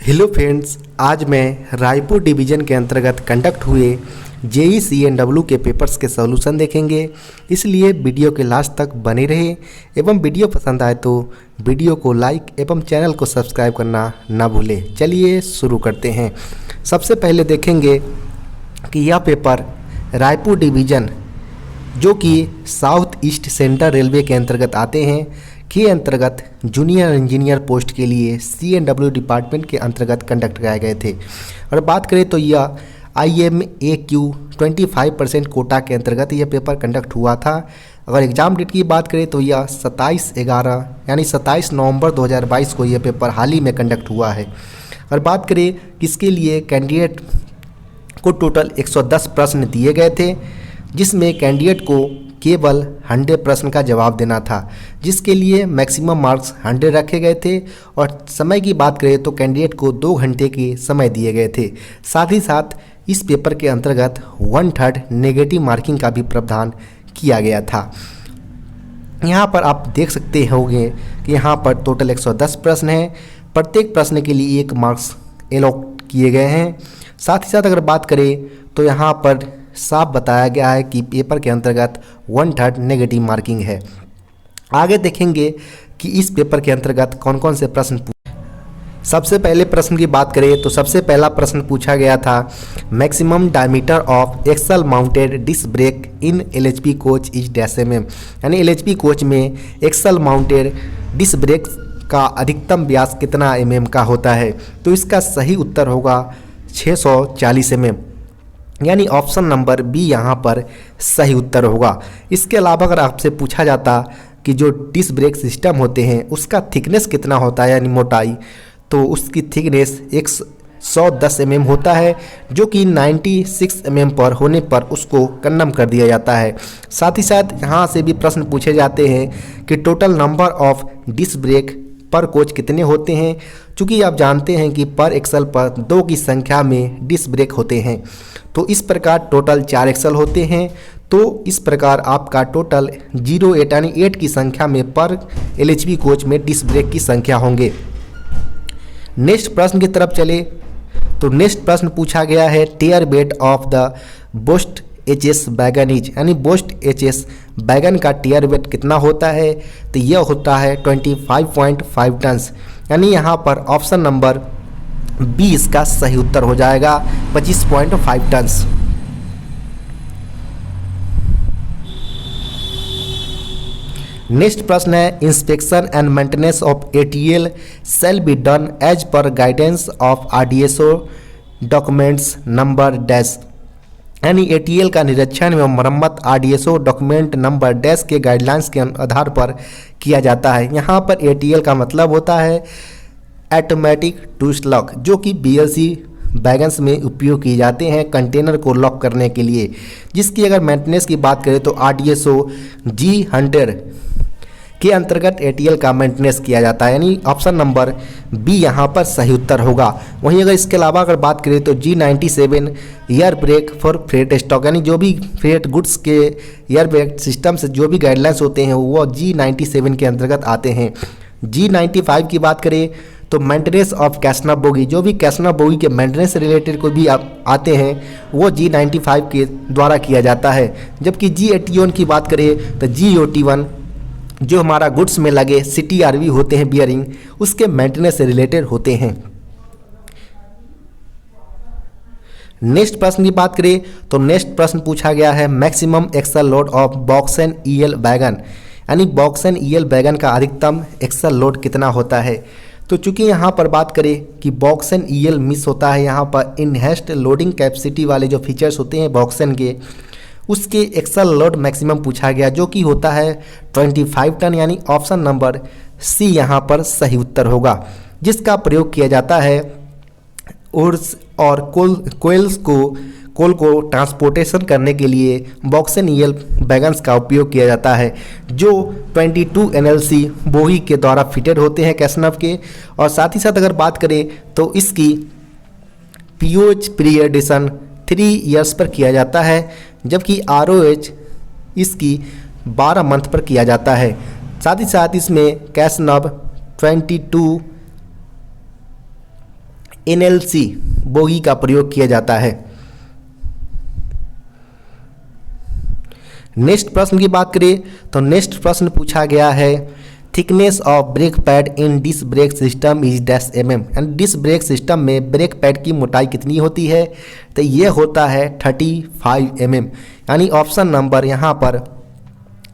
Hello friends, आज मैं Raipur division के अंतर्गत कंडक्ट हुए जेई CNW के पेपर्स के सॉल्यूशन देखेंगे। इसलिए वीडियो के लास्ट तक बने रहे एवं वीडियो पसंद आए तो वीडियो को लाइक एवं चैनल को सब्सक्राइब करना ना भूलें। चलिए शुरू करते हैं। सबसे पहले देखेंगे कि यह पेपर रायपुर डिवीज़न जो कि साउथ ईस्ट सेंट्रल रेलवे के अंतर्गत आते हैं के अंतर्गत जूनियर इंजीनियर पोस्ट के लिए CNW डिपार्टमेंट के अंतर्गत कंडक्ट कराए गए थे। और बात करें तो यह IMAQ 25% कोटा के अंतर्गत यह पेपर कंडक्ट हुआ था। अगर एग्ज़ाम डेट की बात करें तो यह 27/11 यानी 27 नवंबर 2022 को यह पेपर हाल ही में कंडक्ट हुआ है। और बात करें किसके लिए, कैंडिडेट को टोटल 110 प्रश्न दिए गए थे, जिसमें कैंडिडेट को केवल 100 प्रश्न का जवाब देना था, जिसके लिए मैक्सिमम मार्क्स 100 रखे गए थे। और समय की बात करें तो कैंडिडेट को 2 घंटे के समय दिए गए थे। साथ ही साथ इस पेपर के अंतर्गत 1/3 नेगेटिव मार्किंग का भी प्रावधान किया गया था। यहाँ पर आप देख सकते होंगे कि यहाँ पर टोटल 110 प्रश्न हैं। प्रत्येक प्रश्न के लिए 1 मार्क्स एलॉट किए गए हैं। साथ ही साथ अगर बात करें तो यहाँ पर साफ बताया गया है कि पेपर के अंतर्गत 1/3 नेगेटिव मार्किंग है। आगे देखेंगे कि इस पेपर के अंतर्गत कौन कौन से प्रश्न सबसे पहले प्रश्न की बात करें तो सबसे पहला प्रश्न पूछा गया था, maximum diameter of axle mounted disc brake in LHP coach is mm, यानी LHP कोच में एक्सल माउंटेड डिस्क ब्रेक का अधिकतम व्यास कितना mm का होता है। तो इसका सही उत्तर होगा 640 mm, यानी ऑप्शन नंबर बी यहाँ पर सही उत्तर होगा। इसके अलावा अगर आपसे पूछा जाता कि जो डिस्क ब्रेक सिस्टम होते हैं उसका थिकनेस कितना होता है यानी मोटाई, तो उसकी थिकनेस 110 mm होता है, जो कि 96 mm पर होने पर उसको कन्फर्म कर दिया जाता है। साथ ही साथ यहाँ से भी प्रश्न पूछे जाते हैं कि total number of disc brake पर कोच कितने होते हैं। चूँकि आप जानते हैं कि पर एक्सल पर 2 की संख्या में डिस्क ब्रेक होते हैं, तो इस प्रकार टोटल 4 एक्सल होते हैं। तो इस प्रकार आपका टोटल 08 यानी 8 की संख्या में पर LHP कोच में डिस्क ब्रेक की संख्या होंगे। नेक्स्ट प्रश्न की तरफ चले तो नेक्स्ट प्रश्न पूछा गया है, टेयर weight of the boast HS wagon is, यानी बोस्ट HS वैगन का टेयर वेट कितना होता है। तो यह होता है 25.5 टन, यानी यहाँ पर ऑप्शन नंबर बी इसका सही उत्तर हो जाएगा 25.5 टन। नेक्स्ट प्रश्न है, inspection and maintenance of ATL shall be done as per guidance of RDSO documents number dash, यानी ATL का निरीक्षण एवं मरम्मत RDSO डॉक्यूमेंट नंबर डैश के गाइडलाइंस के आधार पर किया जाता है। यहाँ पर ATL का मतलब होता है ऑटोमेटिक ट्विस्ट लॉक, जो कि BLC वैगन्स में उपयोग किए जाते हैं कंटेनर को लॉक करने के लिए। जिसकी अगर मेंटेनेंस की बात करें तो RDSO G100 के अंतर्गत ATL का मेंटेनेंस किया जाता है, यानी ऑप्शन नंबर बी यहाँ पर सही उत्तर होगा। वहीं अगर इसके अलावा अगर बात करें तो G97 air brake for freight stock, यानी जो भी फ्रेट गुड्स के एयर ब्रेक सिस्टम से जो भी गाइडलाइंस होते हैं वो G97 के अंतर्गत आते हैं। G95 की बात करें तो मेंटेनेंस ऑफ कैसना बोगी, जो भी कैसना बोगी के मेंटेनेंस से रिलेटेड कोई भी आते हैं वो G95 के द्वारा किया जाता है। जबकि G81 की बात करें तो G81 जो हमारा गुड्स में लगे CTRV होते हैं बियरिंग, उसके मेंटेनेंस से रिलेटेड होते हैं। नेक्स्ट प्रश्न की बात करें तो नेक्स्ट प्रश्न पूछा गया है, maximum axle load of BOXN EL wagon, यानी बॉक्सन EL वैगन का अधिकतम एक्सल लोड कितना होता है। तो चूंकि यहाँ पर बात करें कि बॉक्सन EL मिस होता है, यहाँ पर इनहेस्ट लोडिंग कैपेसिटी वाले जो फीचर्स होते हैं बॉक्सन के, उसके एक्सल लोड मैक्सिमम पूछा गया, जो कि होता है 25 टन, यानी ऑप्शन नंबर सी यहाँ पर सही उत्तर होगा। जिसका प्रयोग किया जाता है उर्स और कोल को ट्रांसपोर्टेशन करने के लिए बॉक्सन EL वैगन्स का उपयोग किया जाता है, जो 22 NLC बोगी के द्वारा फिटेड होते हैं कैसनव के। और साथ ही साथ अगर बात करें तो इसकी POH पीरियडेशन 3 ईयर्स पर किया जाता है, जबकि ROH इसकी 12 मंथ पर किया जाता है। साथ ही साथ इसमें कैसनव 22 NLC बोगी का प्रयोग किया जाता है। नेक्स्ट प्रश्न की बात करें तो नेक्स्ट प्रश्न पूछा गया है thickness of brake pad in disc brake system is dash mm, यानी डिस्क ब्रेक सिस्टम में ब्रेक पैड की मोटाई कितनी होती है, तो ये होता है 35 mm, यानी ऑप्शन नंबर यहाँ पर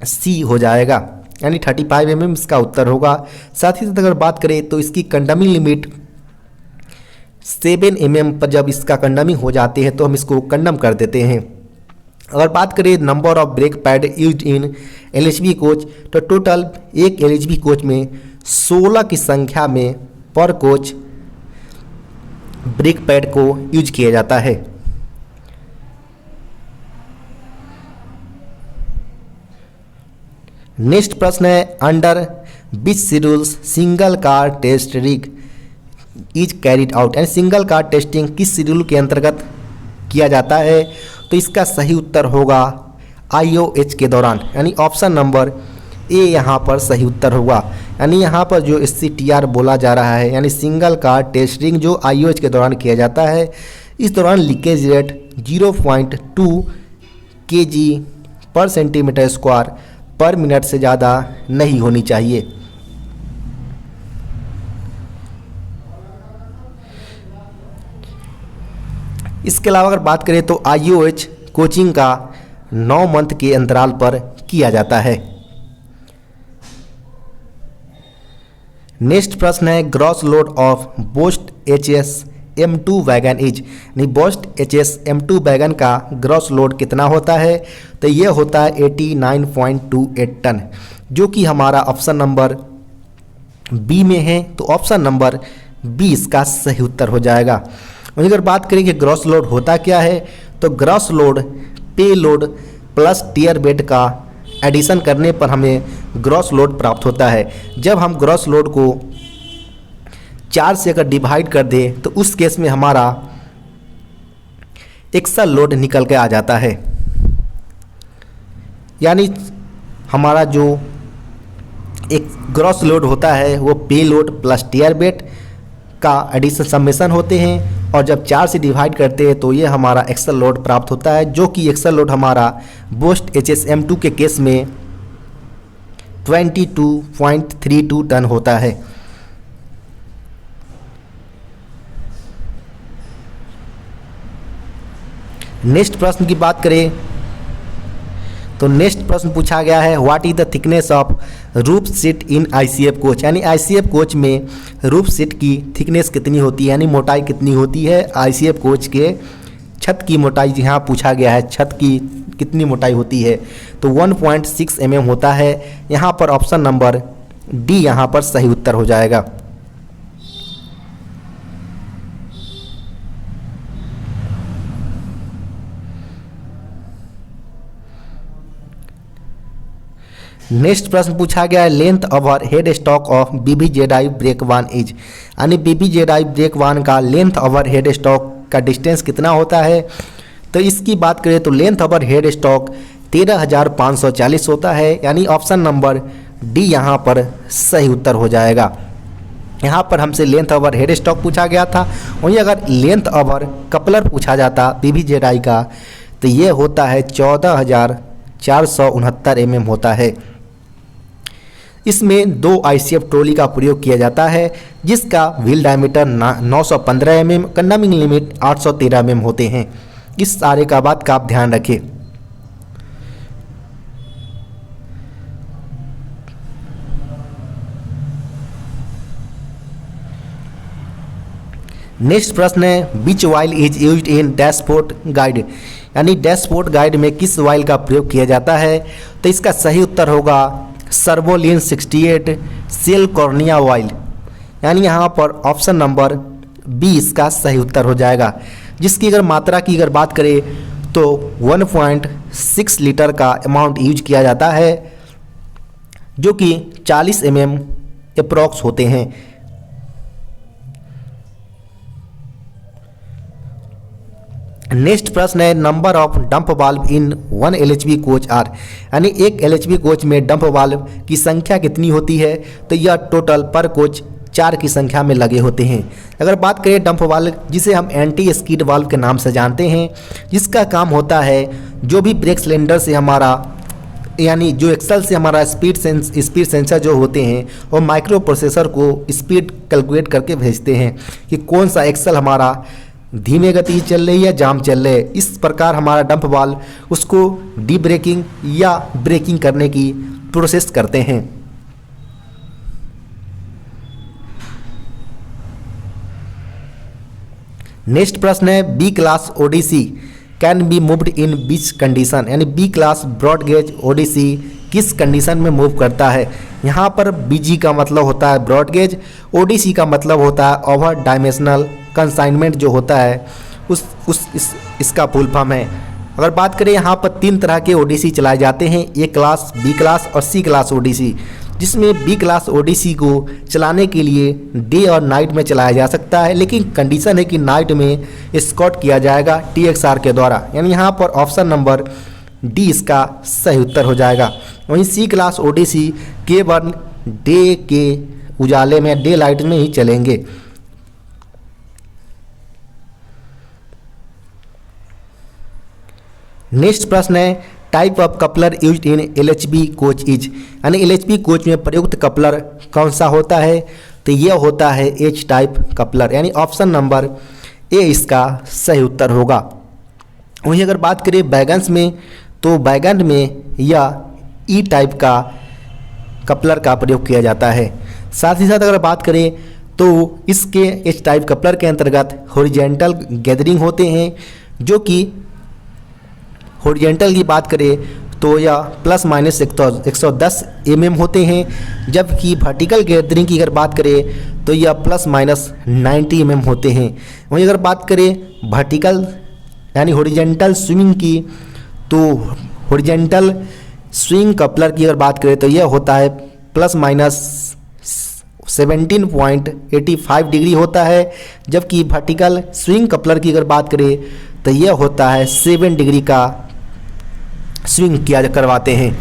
सी हो जाएगा, यानी 35 mm इसका उत्तर होगा। साथ ही साथ अगर बात करें तो इसकी कंडमिंग लिमिट 7 mm पर जब इसका कंडमिंग हो जाती है तो हम इसको कंडम कर देते हैं। अगर बात करें number of brake pad use in LHB coach, तो टोटल एक LHB कोच में 16 की संख्या में पर कोच ब्रेक पैड को यूज किया जाता है। नेक्स्ट प्रश्न है under which schedules single car test rig is carried out, यानी सिंगल कार टेस्टिंग किस शेड्यूल के अंतर्गत किया जाता है, तो इसका सही उत्तर होगा IOH के दौरान, यानी ऑप्शन नंबर ए यहाँ पर सही उत्तर होगा। यानी यहाँ पर जो SCTR बोला जा रहा है, यानी सिंगल कार टेस्टिंग जो IOH के दौरान किया जाता है, इस दौरान लीकेज रेट 0.2 kg पर सेंटीमीटर स्क्वायर पर मिनट से ज़्यादा नहीं होनी चाहिए। इसके अलावा अगर बात करें तो IOH कोचिंग का 9 मंथ के अंतराल पर किया जाता है। नेक्स्ट प्रश्न है gross load of boast HS M2 wagon is, नहीं बोस्ट HS M2 वैगन का ग्रॉस लोड कितना होता है, तो ये होता है 89.28 टन, जो कि हमारा ऑप्शन नंबर बी में है, तो ऑप्शन नंबर बी इसका सही उत्तर हो जाएगा। वहीं अगर बात करें कि ग्रॉस लोड होता क्या है, तो ग्रॉस लोड पे लोड प्लस टियर बेड का एडिशन करने पर हमें ग्रॉस लोड प्राप्त होता है। जब हम ग्रॉस लोड को 4 से अगर डिवाइड कर दें तो उस केस में हमारा एक्सल लोड निकल के आ जाता है, यानी हमारा जो एक ग्रॉस लोड होता है वो पे लोड प्लस टियर बेड का एडिशन समेशन होते हैं, और जब 4 से डिवाइड करते हैं तो ये हमारा एक्सल लोड प्राप्त होता है, जो कि एक्सल लोड हमारा बोस्ट HS M2 के केस में 22.32 टन होता है। नेक्स्ट प्रश्न की बात करें तो नेक्स्ट प्रश्न पूछा गया है what is the thickness of roof seat in ICF coach, यानी ICF कोच में रूफ सीट की थिकनेस कितनी होती है, यानी मोटाई कितनी होती है ICF कोच के छत की मोटाई, यहाँ पूछा गया है छत की कितनी मोटाई होती है, तो 1.6 mm होता है। यहाँ पर ऑप्शन नंबर डी यहाँ पर सही उत्तर हो जाएगा। नेक्स्ट प्रश्न पूछा गया है length over head stock of BBZI brake one is, यानी BBZI ब्रेक वन का लेंथ ओवर हेड स्टॉक का डिस्टेंस कितना होता है, तो इसकी बात करें तो लेंथ ओवर हेड स्टॉक 13,540 होता है, यानी ऑप्शन नंबर डी यहाँ पर सही उत्तर हो जाएगा। यहाँ पर हमसे लेंथ ओवर हेड स्टॉक पूछा गया था, वहीं अगर लेंथ ओवर कपलर पूछा जाता BBZI का तो ये होता है 14,469 mm होता है। इसमें 2 ICF ट्रॉली का प्रयोग किया जाता है, जिसका wheel diameter 915 mm, कंडमिंग limit 813 mm होते हैं। इस सारे का बात का आप ध्यान रखें। नेक्स्ट प्रश्न है which valve is used in dashboard guide, यानी डैशबोर्ड गाइड में किस वाइल का प्रयोग किया जाता है, तो इसका सही उत्तर होगा सर्वोलिन 68 सेल कॉर्निया वाइल, यानी यहाँ पर ऑप्शन नंबर बी इसका सही उत्तर हो जाएगा, जिसकी अगर मात्रा की अगर बात करें तो 1.6 लीटर का अमाउंट यूज किया जाता है, जो कि 40 mm अप्रॉक्स होते हैं। नेक्स्ट प्रश्न है number of dump valve in 1 LHB coach are, यानी एक LHB कोच में डंप वाल्व की संख्या कितनी होती है, तो यह टोटल पर कोच 4 की संख्या में लगे होते हैं। अगर बात करें डंप वाल्व, जिसे हम एंटी स्किड वाल्व के नाम से जानते हैं, जिसका काम होता है जो भी ब्रेक सिलेंडर से हमारा यानी जो एक्सल से हमारा स्पीड सेंसर जो होते हैं और माइक्रो प्रोसेसर को स्पीड कैलकुलेट करके भेजते हैं कि कौन सा एक्सल हमारा धीमे गति चल रही है, जाम चल रही है। इस प्रकार हमारा डंप वाल्व उसको डी ब्रेकिंग या ब्रेकिंग करने की प्रोसेस करते हैं। नेक्स्ट प्रश्न है B class ODC can be moved in which condition, यानी B class broad gauge ODC किस कंडीशन में मूव करता है। यहाँ पर बीजी का मतलब होता है ब्रॉड गेज, ओडीसी का मतलब होता है ओवर डायमेंशनल कंसाइनमेंट जो होता है इसका फुल फॉर्म है। अगर बात करें यहाँ पर 3 तरह के ओडीसी चलाए जाते हैं, ए क्लास, बी क्लास और सी क्लास ओडीसी, जिसमें बी क्लास ओडीसी को चलाने के लिए डे और नाइट में चलाया जा सकता है, लेकिन कंडीशन है कि नाइट में स्कॉट किया जाएगा टीएक्सआर के द्वारा, यानी यहाँ पर ऑप्शन नंबर डी इसका सही उत्तर हो जाएगा। वहीं सी क्लास ओडीसी केवल डे के उजाले में, डे लाइट में ही चलेंगे। नेक्स्ट प्रश्न है type of coupler used in LHB coach is, यानी एलएचबी कोच में प्रयुक्त कपलर कौन सा होता है, तो यह होता है एच टाइप कपलर, यानी ऑप्शन नंबर ए इसका सही उत्तर होगा। वहीं अगर बात करें बैगन्स में, तो बैगन में यह ई टाइप का कपलर का प्रयोग किया जाता है। साथ ही साथ अगर बात करें तो इसके एच टाइप कपलर के अंतर्गत हॉरिजॉन्टल गैदरिंग होते हैं, जो कि हॉरिजॉन्टल की बात करें तो यह प्लस माइनस 110 mm होते हैं, जबकि वर्टिकल गैदरिंग की अगर बात करें तो यह प्लस माइनस 90 mm होते हैं। वहीं अगर बात करें वर्टिकल यानी हॉरिजॉन्टल स्विंग की, तो हॉरिजॉन्टल स्विंग कपलर की अगर बात करें तो यह होता है प्लस माइनस 17.85 डिग्री होता है, जबकि वर्टिकल स्विंग कपलर की अगर बात करें तो यह होता है 7 डिग्री का स्विंग किया करवाते हैं।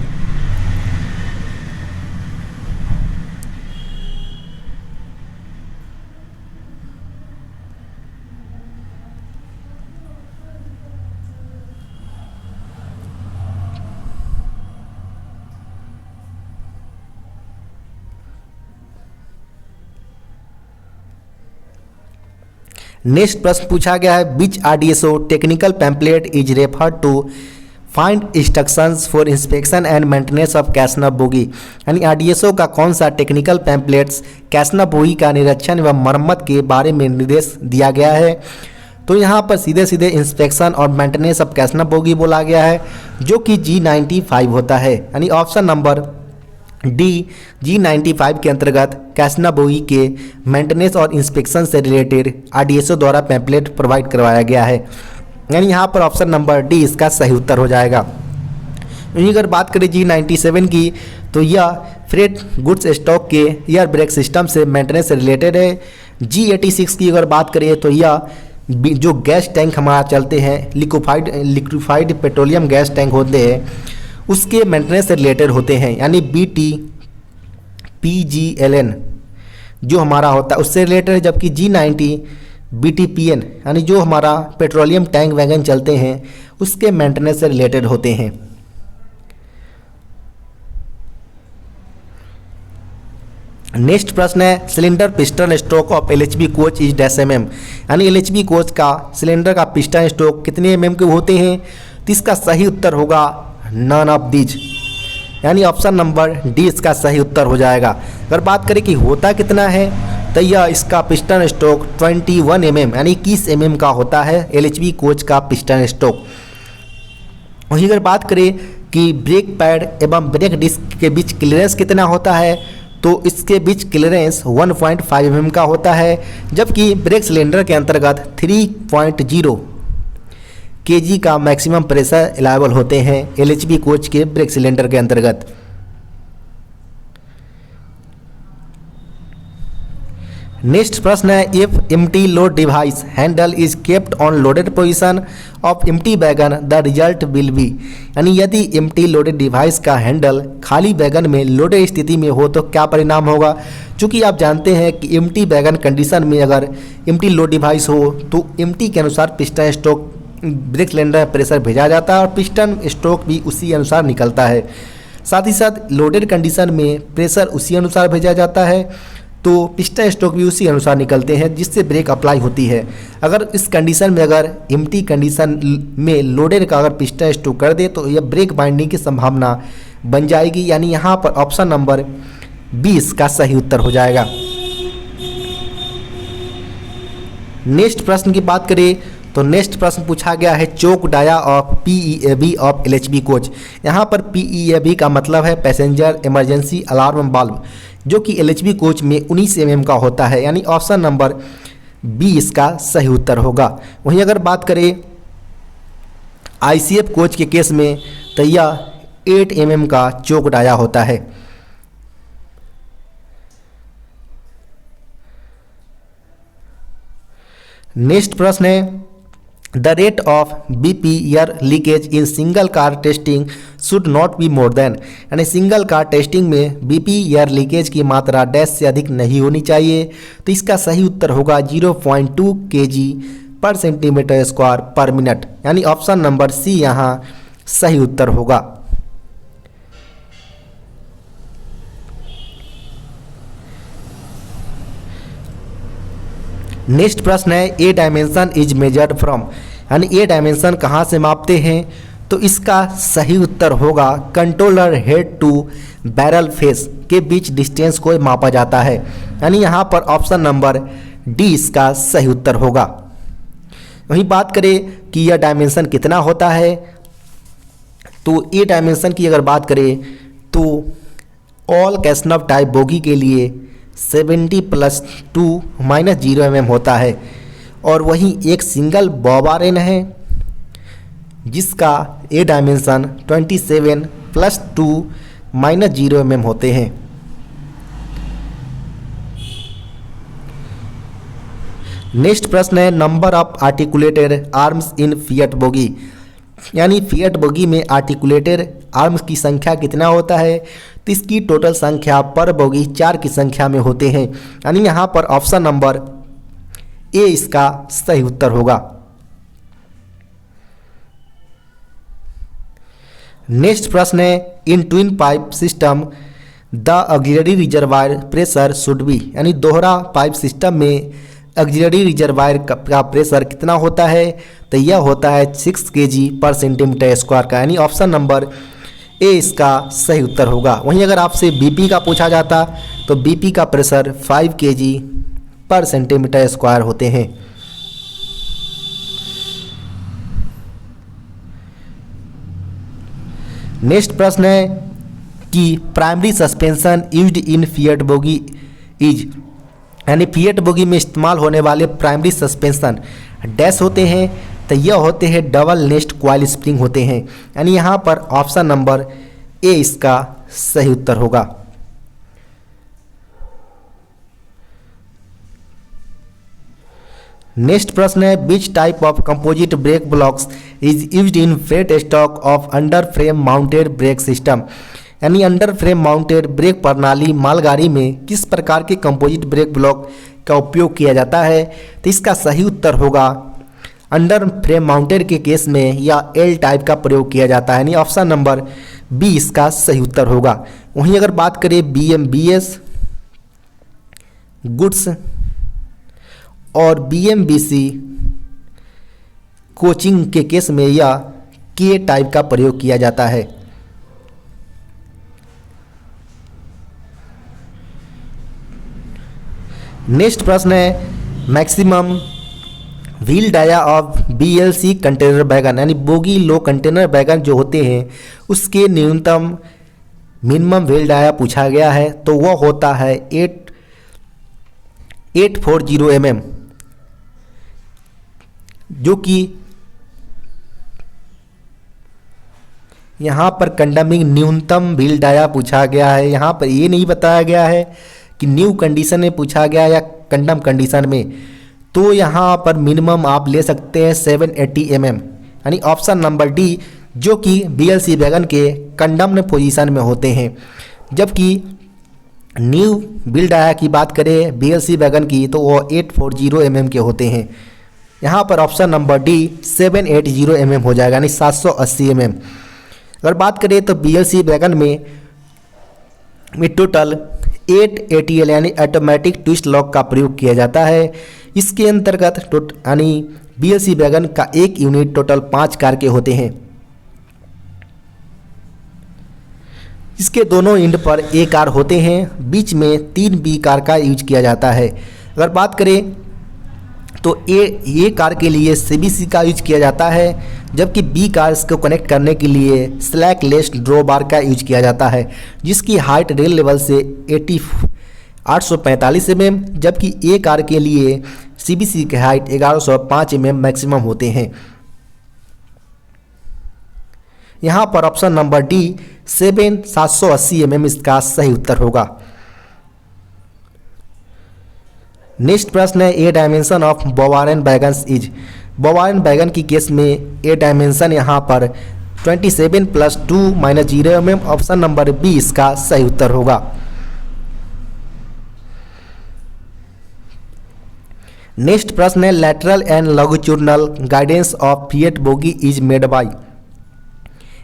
नेक्स्ट प्रश्न पूछा गया है which RDSO technical pamphlet is referred to find instructions for inspection and maintenance of casnub bogie, यानी आरडीएसओ का कौन सा टेक्निकल पैम्पलेट्स कैसनव बोगी का निरीक्षण व मरम्मत के बारे में निर्देश दिया गया है। तो यहाँ पर सीधे सीधे इंस्पेक्शन और मेंटेनेंस ऑफ कैसनव बोगी बोला गया है, जो कि G95 होता है, यानी ऑप्शन नंबर डी G95 के अंतर्गत कैसनव बोगी के मेंटेनेंस और इंस्पेक्शन से रिलेटेड आरडीएसओ द्वारा पैम्पलेट प्रोवाइड करवाया गया है, यानी यहाँ पर ऑप्शन नंबर डी इसका सही उत्तर हो जाएगा। वहीं अगर बात करें G97 की, तो यह फ्रेट गुड्स स्टॉक के एयर ब्रेक सिस्टम से मेंटेनेंस से रिलेटेड है। G86 की अगर बात करें तो यह जो गैस टैंक हमारा चलते हैं, लिक्विफाइड पेट्रोलियम गैस टैंक होते हैं, उसके मेंटेनेंस से रिलेटेड होते हैं, यानी BTPGLN जो हमारा होता है उससे रिलेटेड है, जबकि G90 BTPN यानी जो हमारा पेट्रोलियम टैंक वैगन चलते हैं उसके मेंटेनेंस से रिलेटेड होते हैं। नेक्स्ट प्रश्न है cylinder piston stroke of LHB coach is dash mm, यानी एलएचबी कोच का सिलेंडर का पिस्टन स्ट्रोक कितने mm के होते हैं, तो इसका सही उत्तर होगा नन ऑफ दीज, यानी ऑप्शन नंबर डी इसका सही उत्तर हो जाएगा। अगर बात करें कि होता कितना है, तो यह इसका पिस्टन स्ट्रोक 21 mm यानी 21 mm का होता है एलएचबी कोच का पिस्टन स्ट्रोक। वहीं अगर बात करें कि ब्रेक पैड एवं ब्रेक डिस्क के बीच क्लियरेंस कितना होता है, तो इसके बीच क्लियरेंस 1.5 mm का होता है, जबकि ब्रेक सिलेंडर के अंतर्गत 3.0 kg का मैक्सिमम प्रेशर अलाइबल होते हैं एलएचबी कोच के ब्रेक सिलेंडर के अंतर्गत। नेक्स्ट प्रश्न है, if empty load device handle is kept on loaded position of empty wagon the result will be. यानी यदि एम्प्टी लोडेड डिवाइस का हैंडल खाली वैगन में लोडेड स्थिति में हो तो क्या परिणाम होगा। चूँकि आप जानते हैं कि एम्प्टी वैगन कंडीशन में अगर एम्प्टी लोड डिवाइस हो तो एम्प्टी के अनुसार piston stroke brake cylinder pressure भेजा जाता है और पिस्टन स्ट्रोक भी उसी अनुसार निकलता है। साथ ही साथ लोडेड कंडीशन में प्रेशर उसी अनुसार भेजा जाता है तो पिस्टन स्ट्रोक भी उसी अनुसार निकलते हैं जिससे ब्रेक अप्लाई होती है। अगर इस कंडीशन में अगर एम्प्टी कंडीशन में लोडेड का अगर पिस्टन स्ट्रोक कर दे तो यह ब्रेक बाइंडिंग की संभावना बन जाएगी। यानी यहाँ पर ऑप्शन नंबर 20 का सही उत्तर हो जाएगा। नेक्स्ट प्रश्न की बात करें तो नेक्स्ट प्रश्न पूछा गया है, choke dia of PEAB of LHB coach. यहाँ पर PEAB का मतलब है पैसेंजर इमरजेंसी अलार्म बाल्ब, जो कि LHB कोच में 19 mm का होता है। यानी ऑप्शन नंबर 20 का सही उत्तर होगा। वहीं अगर बात करें ICF कोच के केस में तो यह 8 mm का चोक डाया होता है। नेक्स्ट प्रश्न है, the rate of BP air leakage in single car testing should not be more than. यानी सिंगल कार टेस्टिंग में BP एयर लीकेज की मात्रा डैश से अधिक नहीं होनी चाहिए। तो इसका सही उत्तर होगा 0.2 kg पर सेंटीमीटर स्क्वायर पर मिनट। यानी ऑप्शन नंबर C यहाँ सही उत्तर होगा। नेक्स्ट प्रश्न है, A dimension is measured from. यानी ए डायमेंशन कहाँ से मापते हैं तो इसका सही उत्तर होगा controller head to barrel face के बीच डिस्टेंस को मापा जाता है। यानी यहाँ पर ऑप्शन नंबर D इसका सही उत्तर होगा। वहीं बात करें कि यह डायमेंशन कितना होता है तो ए डायमेंशन की अगर बात करें तो ऑल कैसनव टाइप बोगी के लिए 70 + 2 - 0 mm होता है। और वहीं एक सिंगल बॉबारेन है जिसका ए डायमेंशन 27 + 2 - 0 mm होते हैं। नेक्स्ट प्रश्न है, number of articulated arms in fiat bogie. यानी फिएट बोगी में आर्टिकुलेटेड आर्म्स की संख्या कितना होता है तो इसकी टोटल संख्या पर बोगी 4 की संख्या में होते हैं। यानी यहाँ पर ऑप्शन नंबर A इसका सही उत्तर होगा। नेक्स्ट प्रश्न है, in twin pipe system the auxiliary reservoir pressure should be. यानी दोहरा पाइप सिस्टम में ऑक्सिलरी रिजर्वायर का प्रेशर कितना होता है तो यह होता है 6 kg पर सेंटीमीटर स्क्वायर का। यानी ऑप्शन नंबर A इसका सही उत्तर होगा। वहीं अगर आपसे BP का पूछा जाता तो BP का प्रेशर 5 kg पर सेंटीमीटर स्क्वायर होते हैं। नेक्स्ट प्रश्न है कि primary suspension used in fiat bogie is. यानी फिएट बोगी में इस्तेमाल होने वाले प्राइमरी सस्पेंशन डैश होते हैं तो यह होते हैं डबल नेस्ट कॉइल स्प्रिंग होते हैं। यानी यहाँ पर ऑप्शन नंबर A इसका सही उत्तर होगा। नेक्स्ट प्रश्न है, which type of composite brake blocks is used in freight stock of under frame mounted brake system. यानी अंडर फ्रेम माउंटेड ब्रेक प्रणाली मालगाड़ी में किस प्रकार के कंपोजिट ब्रेक ब्लॉक का उपयोग किया जाता है तो इसका सही उत्तर होगा अंडर फ्रेम माउंटेड के केस में या L टाइप का प्रयोग किया जाता है। यानी ऑप्शन नंबर B इसका सही उत्तर होगा। वहीं अगर बात करें BMBS गुड्स और BMBC कोचिंग के केस में यह K टाइप का प्रयोग किया जाता है। नेक्स्ट प्रश्न है, maximum wheel dia of BLC container wagon. यानी बोगी लो कंटेनर वैगन जो होते हैं उसके न्यूनतम मिनिमम व्हील डाया पूछा गया है तो वह होता है 840 mm, जो कि यहाँ पर कंडमिंग न्यूनतम व्हील डाया पूछा गया है। यहाँ पर ये नहीं बताया गया है कि न्यू कंडीशन में पूछा गया या कंडम कंडीशन में, तो यहाँ पर मिनिमम आप ले सकते हैं 780 mm, यानी ऑप्शन नंबर डी, जो कि BLC वैगन के कंडम पोजीशन में होते हैं। जबकि न्यू बिल्ड आया की बात करें BLC वैगन की तो वो 840 mm के होते हैं। यहाँ पर ऑप्शन नंबर डी 780 mm हो जाएगा, यानी 780 mm। अगर बात करें तो BLC वैगन में टोटल 8 ATL यानी ऑटोमेटिक ट्विस्ट लॉक का प्रयोग किया जाता है। इसके अंतर्गत यानी BLC वैगन का एक यूनिट टोटल 5 कार के होते हैं। इसके दोनों एंड पर A कार होते हैं, बीच में 3 B कार का यूज किया जाता है। अगर बात करें तो ए कार के लिए CBC का यूज किया जाता है, जबकि B कार्स को कनेक्ट करने के लिए स्लैक लेस ड्रॉ बार का यूज किया जाता है, जिसकी हाइट रेल लेवल से 845 mm, जबकि A कार के लिए CBC की हाइट 1105 mm मैक्सिमम होते हैं। यहाँ पर ऑप्शन नंबर डी 780 mm इसका सही उत्तर होगा। नेक्स्ट प्रश्न है A dimension of BOBRN wagons is. BOBRN wagon की केस में ए डायमेंशन यहाँ पर 27 + 2 - 0 mm, ऑप्शन नंबर बी इसका सही उत्तर होगा। नेक्स्ट प्रश्न है lateral and longitudinal guidance of fiat bogie is made by,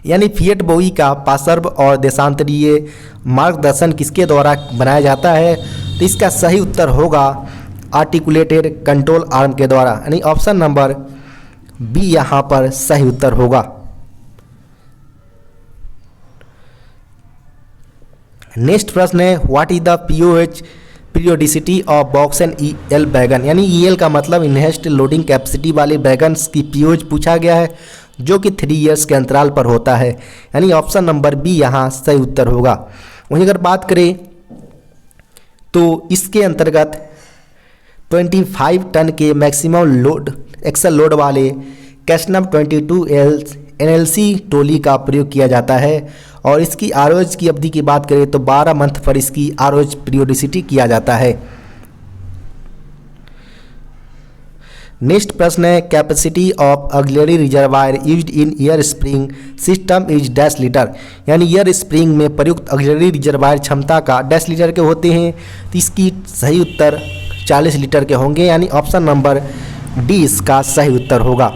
यानी फिएट बोगी का पार्श्व और देशांतरीय मार्गदर्शन किसके द्वारा बनाया जाता है, तो इसका सही उत्तर होगा आर्टिकुलेटेड कंट्रोल आर्म के द्वारा, यानी ऑप्शन नंबर बी यहाँ पर सही उत्तर होगा। नेक्स्ट प्रश्न है what is the POH periodicity of box and EL wagon, यानी EL का मतलब इनहेंस्ड लोडिंग कैपेसिटी वाले वैगन्स की POH पूछा गया है, जो कि 3 ईयर्स के अंतराल पर होता है, यानी ऑप्शन नंबर बी यहाँ सही उत्तर होगा। वहीं अगर बात करें तो इसके अंतर्गत 25 टन के मैक्सिमम लोड एक्सल लोड वाले कैस्नम 22 NLC ट्रॉली का प्रयोग किया जाता है, और इसकी ROH की अवधि की बात करें तो 12 मंथ पर इसकी ROH पीरियोडिसिटी किया जाता है। नेक्स्ट प्रश्न है capacity of auxiliary reservoir used in air spring system is dash litre, यानी एयर स्प्रिंग में प्रयुक्त ऑक्सिलरी रिजर्वायर क्षमता का डैश लीटर के होते हैं, तो इसकी सही उत्तर 40 लीटर के होंगे, यानी ऑप्शन नंबर डी इसका सही उत्तर होगा।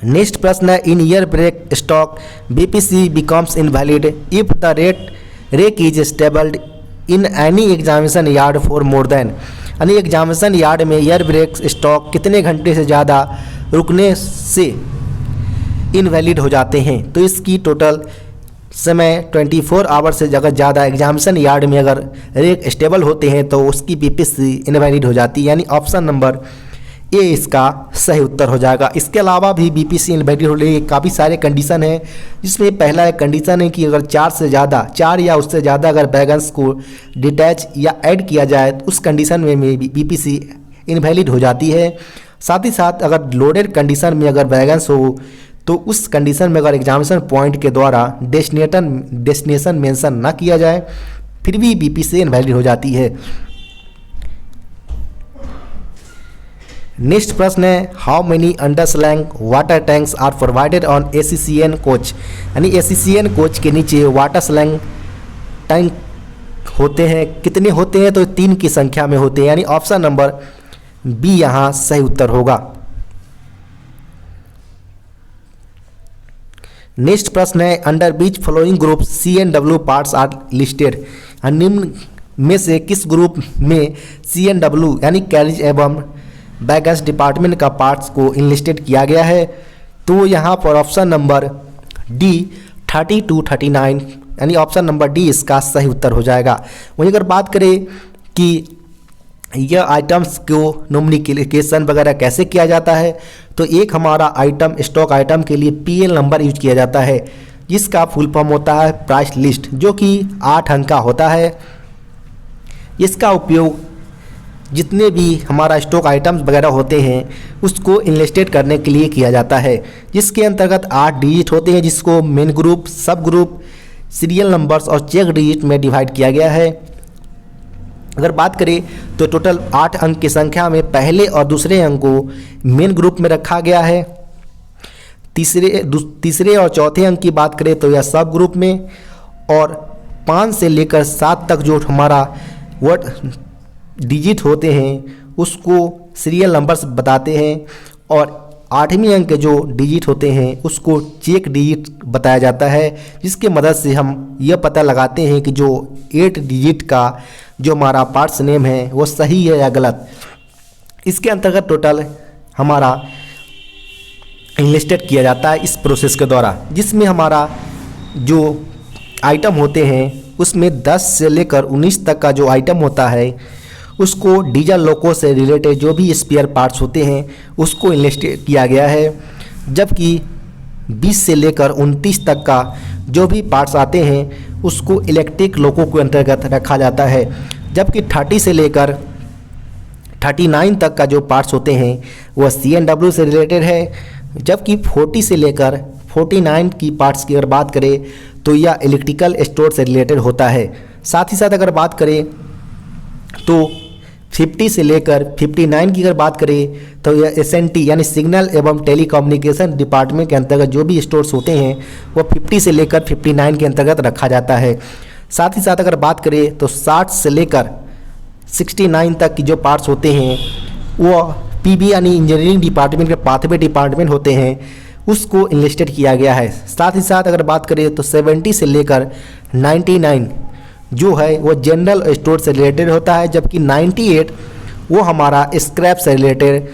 नेक्स्ट प्रश्न है in air brake stock BPC becomes invalid if the rake is stabled in any examination yard for more than, यानी एग्जामिनेशन यार्ड में एयर ब्रेक स्टॉक कितने घंटे से ज़्यादा रुकने से इनवैलिड हो जाते हैं, तो इसकी टोटल समय 24 आवर से अगर ज़्यादा एग्जामिनेशन यार्ड में अगर रेक स्टेबल होते हैं तो उसकी BPC इनवैलिड हो जाती है, यानी ऑप्शन नंबर ए इसका सही उत्तर हो जाएगा। इसके अलावा भी BPC इनवैलिड होने के काफ़ी सारे कंडीशन हैं, जिसमें पहला एक कंडीशन है कि अगर 4 या उससे ज़्यादा अगर वैगन्स को डिटैच या ऐड किया जाए तो उस कंडीशन में भी BPC इनवैलिड हो जाती है। साथ ही साथ अगर लोडेड कंडीशन में अगर वैगन्स हो तो उस कंडीशन में अगर एग्जामिनेशन पॉइंट के द्वारा डेस्टिनेशन मेंशन ना किया जाए फिर भी BPC इनवैलिड हो जाती है। नेक्स्ट प्रश्न है how many underslung water tanks are provided on ACCN coach, यानी ACCN कोच के नीचे वाटर स्लैंग टैंक होते हैं, कितने होते हैं, तो 3 की संख्या में होते हैं, यानी ऑप्शन नंबर बी यहाँ सही उत्तर होगा। नेक्स्ट प्रश्न है under which following group CNW parts are listed, निम्न में से किस ग्रुप में CNW यानी कैरिज एवं बैगेज डिपार्टमेंट का पार्ट्स को इनलिस्टेड किया गया है, तो यहाँ पर ऑप्शन नंबर डी 32 39 यानी ऑप्शन नंबर डी इसका सही उत्तर हो जाएगा। वहीं अगर बात करें कि यह आइटम्स को नोमिनिकेशन वगैरह कैसे किया जाता है, तो एक हमारा आइटम स्टॉक आइटम के लिए PL नंबर यूज किया जाता है, जिसका फुल फॉर्म होता है प्राइस लिस्ट, जो कि 8 अंक का होता है। इसका उपयोग जितने भी हमारा स्टॉक आइटम्स वगैरह होते हैं उसको इनलिस्टेड करने के लिए किया जाता है, जिसके अंतर्गत 8 डिजिट होते हैं, जिसको मेन ग्रुप, सब ग्रुप, सीरियल नंबर्स और चेक डिजिट में डिवाइड किया गया है। अगर बात करें तो टोटल 8 अंक की संख्या में पहले और दूसरे अंक को मेन ग्रुप में रखा गया है। तीसरे और चौथे अंक की बात करें तो यह सब ग्रुप में, और 5 से लेकर 7 तक जो हमारा वर्ड डिजिट होते हैं उसको सीरियल नंबर्स बताते हैं, और 8वें अंक के जो डिजिट होते हैं उसको चेक डिजिट बताया जाता है, जिसके मदद से हम यह पता लगाते हैं कि जो 8 डिजिट का जो हमारा पार्ट्स नेम है वो सही है या गलत। इसके अंतर्गत टोटल हमारा इनलिस्टेड किया जाता है इस प्रोसेस के द्वारा, जिसमें हमारा जो आइटम होते हैं उसमें 10 से लेकर 19 तक का जो आइटम होता है उसको डीजल लोको से रिलेटेड जो भी स्पेयर पार्ट्स होते हैं उसको इनलिस्टेड किया गया है, जबकि 20 से लेकर 29 तक का जो भी पार्ट्स आते हैं उसको इलेक्ट्रिक लोको के अंतर्गत रखा जाता है, जबकि 30 से लेकर 39 तक का जो पार्ट्स होते हैं वह CNW से रिलेटेड है, जबकि 40 से लेकर 49 की पार्ट्स की अगर बात करें तो यह इलेक्ट्रिकल स्टोर से रिलेटेड होता है। साथ ही साथ अगर बात करें तो 50 से लेकर 59 की अगर बात करें तो यह SNT यानी सिग्नल एवं टेलीकम्युनिकेशन डिपार्टमेंट के अंतर्गत जो भी स्टोर्स होते हैं वो 50 से लेकर 59 के अंतर्गत रखा जाता है। साथ ही साथ अगर बात करें तो 60 से लेकर 69 तक की जो पार्ट्स होते हैं वो PB यानी इंजीनियरिंग डिपार्टमेंट के पाथवे डिपार्टमेंट होते हैं, उसको इनलिस्टेड किया गया है। साथ ही साथ अगर बात करें तो 70 से लेकर 99 जो है वो जनरल स्टोर से रिलेटेड होता है, जबकि 98 वो हमारा स्क्रैप से रिलेटेड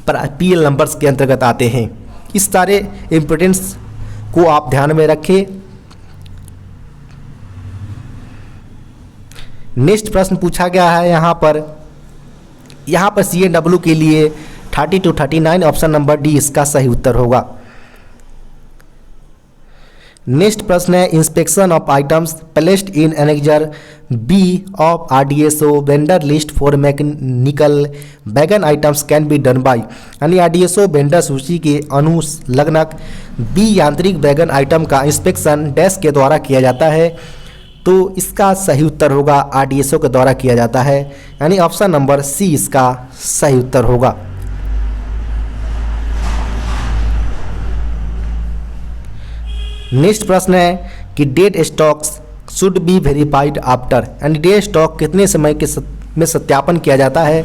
PL नंबर्स के अंतर्गत आते हैं। इस सारे इम्पोर्टेंस को आप ध्यान में रखें। नेक्स्ट प्रश्न पूछा गया है यहाँ पर CNW के लिए 30 to 39 ऑप्शन नंबर डी इसका सही उत्तर होगा। नेक्स्ट प्रश्न है inspection of items placed in annexure B of RDSO vendor list for mechanical wagon items can be done by, यानी RDSO वेंडर सूची के अनुलग्नक बी यांत्रिक वैगन आइटम का इंस्पेक्शन डैश के द्वारा किया जाता है, तो इसका सही उत्तर होगा RDSO के द्वारा किया जाता है, यानी ऑप्शन नंबर सी इसका सही उत्तर होगा। नेक्स्ट प्रश्न है कि date stocks should be verified after, यानी डेट स्टॉक कितने समय के में सत्यापन किया जाता है,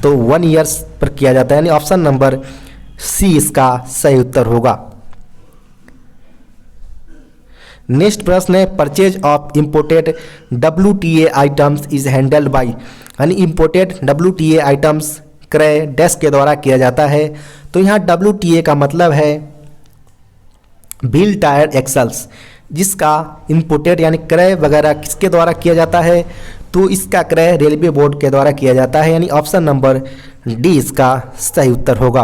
तो 1 ईयर्स पर किया जाता है, यानी ऑप्शन नंबर सी इसका सही उत्तर होगा। नेक्स्ट प्रश्न है purchase of imported WTA items is handled by, यानी इंपोर्टेड WTA आइटम्स क्रय डैश के द्वारा किया जाता है, तो यहाँ WTA का मतलब है व्हील टायर एक्सल्स, जिसका इंपोर्टेड यानी क्रय वगैरह किसके द्वारा किया जाता है, तो इसका क्रय रेलवे बोर्ड के द्वारा किया जाता है, यानी ऑप्शन नंबर डी इसका सही उत्तर होगा।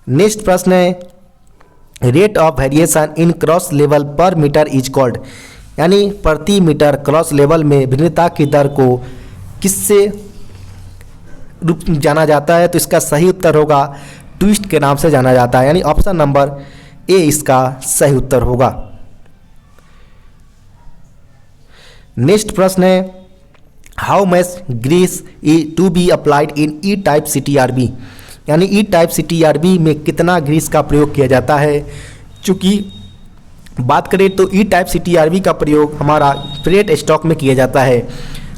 नेक्स्ट प्रश्न है rate of variation in cross level पर मीटर इज कॉल्ड, यानी प्रति मीटर क्रॉस लेवल में भिन्नता की दर को किससे जाना जाता है, तो इसका सही उत्तर होगा ट्विस्ट के नाम से जाना जाता है, यानी ऑप्शन नंबर ए इसका सही उत्तर होगा। नेक्स्ट प्रश्न है how much grease to be applied in E type CTRB, यानी ई टाइप CTRB में कितना ग्रीस का प्रयोग किया जाता है। चूँकि बात करें तो ई टाइप CTRB का प्रयोग हमारा फ्रेट स्टॉक में किया जाता है,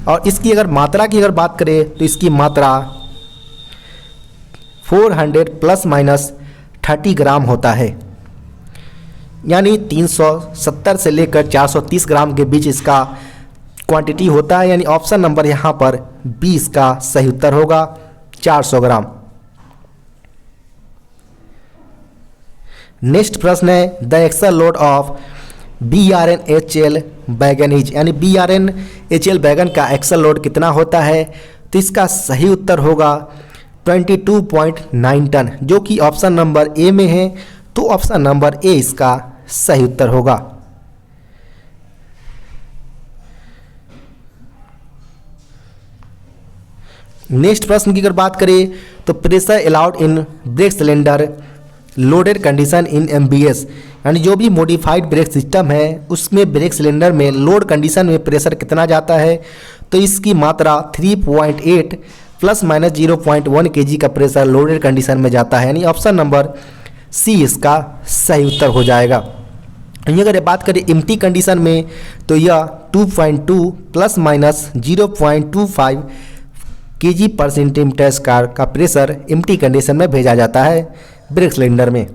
और इसकी अगर मात्रा की अगर बात करें तो इसकी मात्रा 400 प्लस माइनस 30 ग्राम होता है, यानी 370 से लेकर 430 ग्राम के बीच इसका क्वांटिटी होता है, यानी ऑप्शन नंबर यहाँ पर 20 का सही उत्तर होगा 400 ग्राम। नेक्स्ट प्रश्न है the axle load of BRNHL wagon is, यानी BRNHL वैगन का एक्सल लोड कितना होता है, तो इसका सही उत्तर होगा 22.9 टन, जो कि ऑप्शन नंबर ए में है, तो ऑप्शन नंबर ए इसका सही उत्तर होगा। नेक्स्ट प्रश्न की अगर बात करें तो pressure allowed in brake cylinder loaded condition in MBS, यानी जो भी मॉडिफाइड ब्रेक सिस्टम है उसमें ब्रेक सिलेंडर में लोड कंडीशन में प्रेशर कितना जाता है, तो इसकी मात्रा 3.8 प्लस माइनस 0.1 kg का प्रेशर लोडेड कंडीशन में जाता है, यानी ऑप्शन नंबर सी इसका सही उत्तर हो जाएगा। अगर बात करें एम्प्टी कंडीशन में तो यह 2.2 प्लस माइनस 0.25 kg पर सेंटीमीटर स्क्वायर का प्रेशर एम्प्टी कंडीशन में भेजा जाता है ब्रेक सिलेंडर में।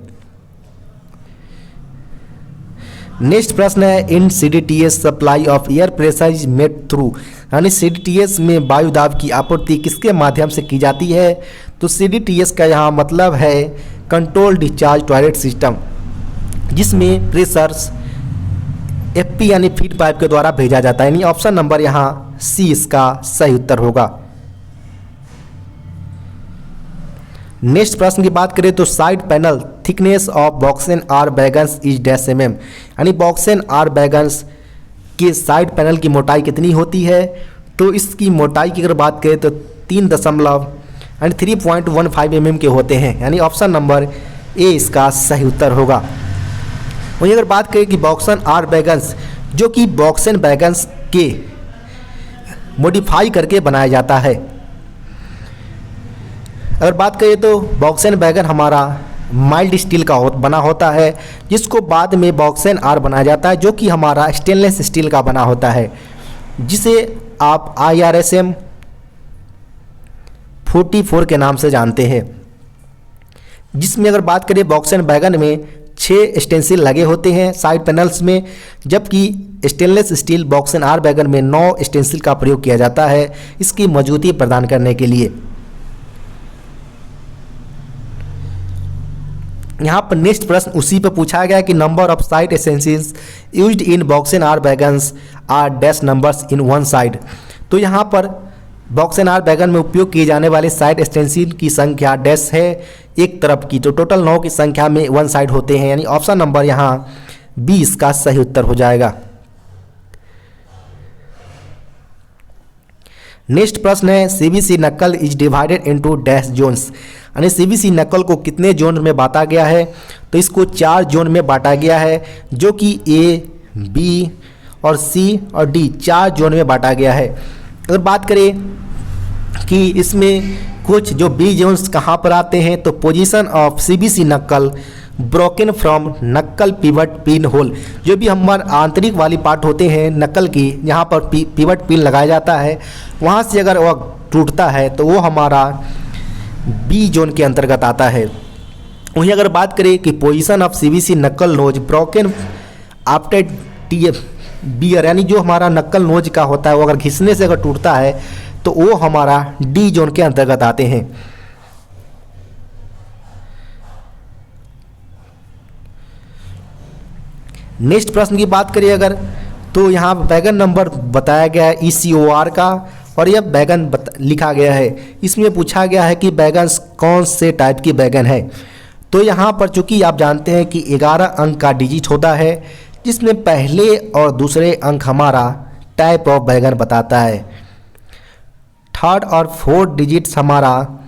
नेक्स्ट प्रश्न है, इन CDTS supply of air pressure is made through, यानी CDTS में वायु दाब की आपूर्ति किसके माध्यम से की जाती है, तो CDTS का यहाँ मतलब है कंट्रोल डिस्चार्ज टॉयलेट सिस्टम, जिसमें प्रेशर FP यानी फीड पाइप के द्वारा भेजा जाता है, यानी ऑप्शन नंबर यहाँ सी इसका सही उत्तर होगा। नेक्स्ट प्रश्न की बात करें तो side panel thickness of box and R wagons is dash mm, यानी बॉक्स एंड आर बैगन्स के साइड पैनल की मोटाई कितनी होती है, तो इसकी मोटाई की अगर बात करें तो 3.15 mm के होते हैं, यानी ऑप्शन नंबर ए इसका सही उत्तर होगा। वहीं अगर बात करें कि बॉक्स एंड आर बैगन्स जो कि बॉक्स एंड बैगन्स के मॉडिफाई करके बनाया जाता है, अगर बात करें तो बॉक्स एंड बैगन हमारा माइल्ड स्टील का बना होता है, जिसको बाद में बॉक्स एंड आर बनाया जाता है जो कि हमारा स्टेनलेस स्टील का बना होता है, जिसे आप IRSM 44 के नाम से जानते हैं। जिसमें अगर बात करें बॉक्स एंड बैगन में 6 स्टेंसिल लगे होते हैं साइड पैनल्स में, जबकि stainless steel box and R wagon में 9 स्टेंसिल का प्रयोग किया जाता है इसकी मौजूदगी प्रदान करने के लिए। यहाँ पर नेक्स्ट प्रश्न उसी पर पूछा गया कि number of side essentials used in box and R wagons are dash numbers in one side, तो यहाँ पर बॉक्स एंड आर बैगन में उपयोग किए जाने वाले साइड एक्सटेंसिल की संख्या डैश है एक तरफ की, तो टोटल 9 की संख्या में वन साइड होते हैं, यानी ऑप्शन नंबर यहाँ बी इसका सही उत्तर हो जाएगा। नेक्स्ट प्रश्न है, CBC knuckle is divided into dash zones, यानी CBC नक्कल को कितने जोन में बांटा गया है, तो इसको 4 जोन में बांटा गया है, जो कि A, B और C और D 4 जोन में बांटा गया है। अगर बात करें कि इसमें कुछ जो B जोन्स कहाँ पर आते हैं, तो पोजीशन ऑफ CBC नक्कल ब्रोकन फ्रॉम नक्कल पिवट पिन होल, जो भी हमारे आंतरिक वाली पार्ट होते हैं नक्कल की, यहाँ पर पिवट पिन लगाया जाता है, वहाँ से अगर वह टूटता है तो वो हमारा बी जोन के अंतर्गत आता है। वहीं अगर बात करें कि पोजीशन ऑफ CBC नक्कल नोज ब्रोकन आफ्टर बियर, यानी जो हमारा नक्कल नोज का होता है वो अगर घिसने से अगर टूटता है तो वो हमारा डी जोन के अंतर्गत आते हैं। नेक्स्ट प्रश्न की बात करिए अगर, तो यहाँ बैगन नंबर बताया गया है ECOR का, और यह बैगन लिखा गया है। इसमें पूछा गया है कि बैगन कौन से टाइप की बैगन है, तो यहाँ पर चूंकि आप जानते हैं कि 11 अंक का डिजिट होता है, जिसमें पहले और दूसरे अंक हमारा टाइप ऑफ बैगन बताता है, थर्ड और फोर्थ डिजिट्स हमारा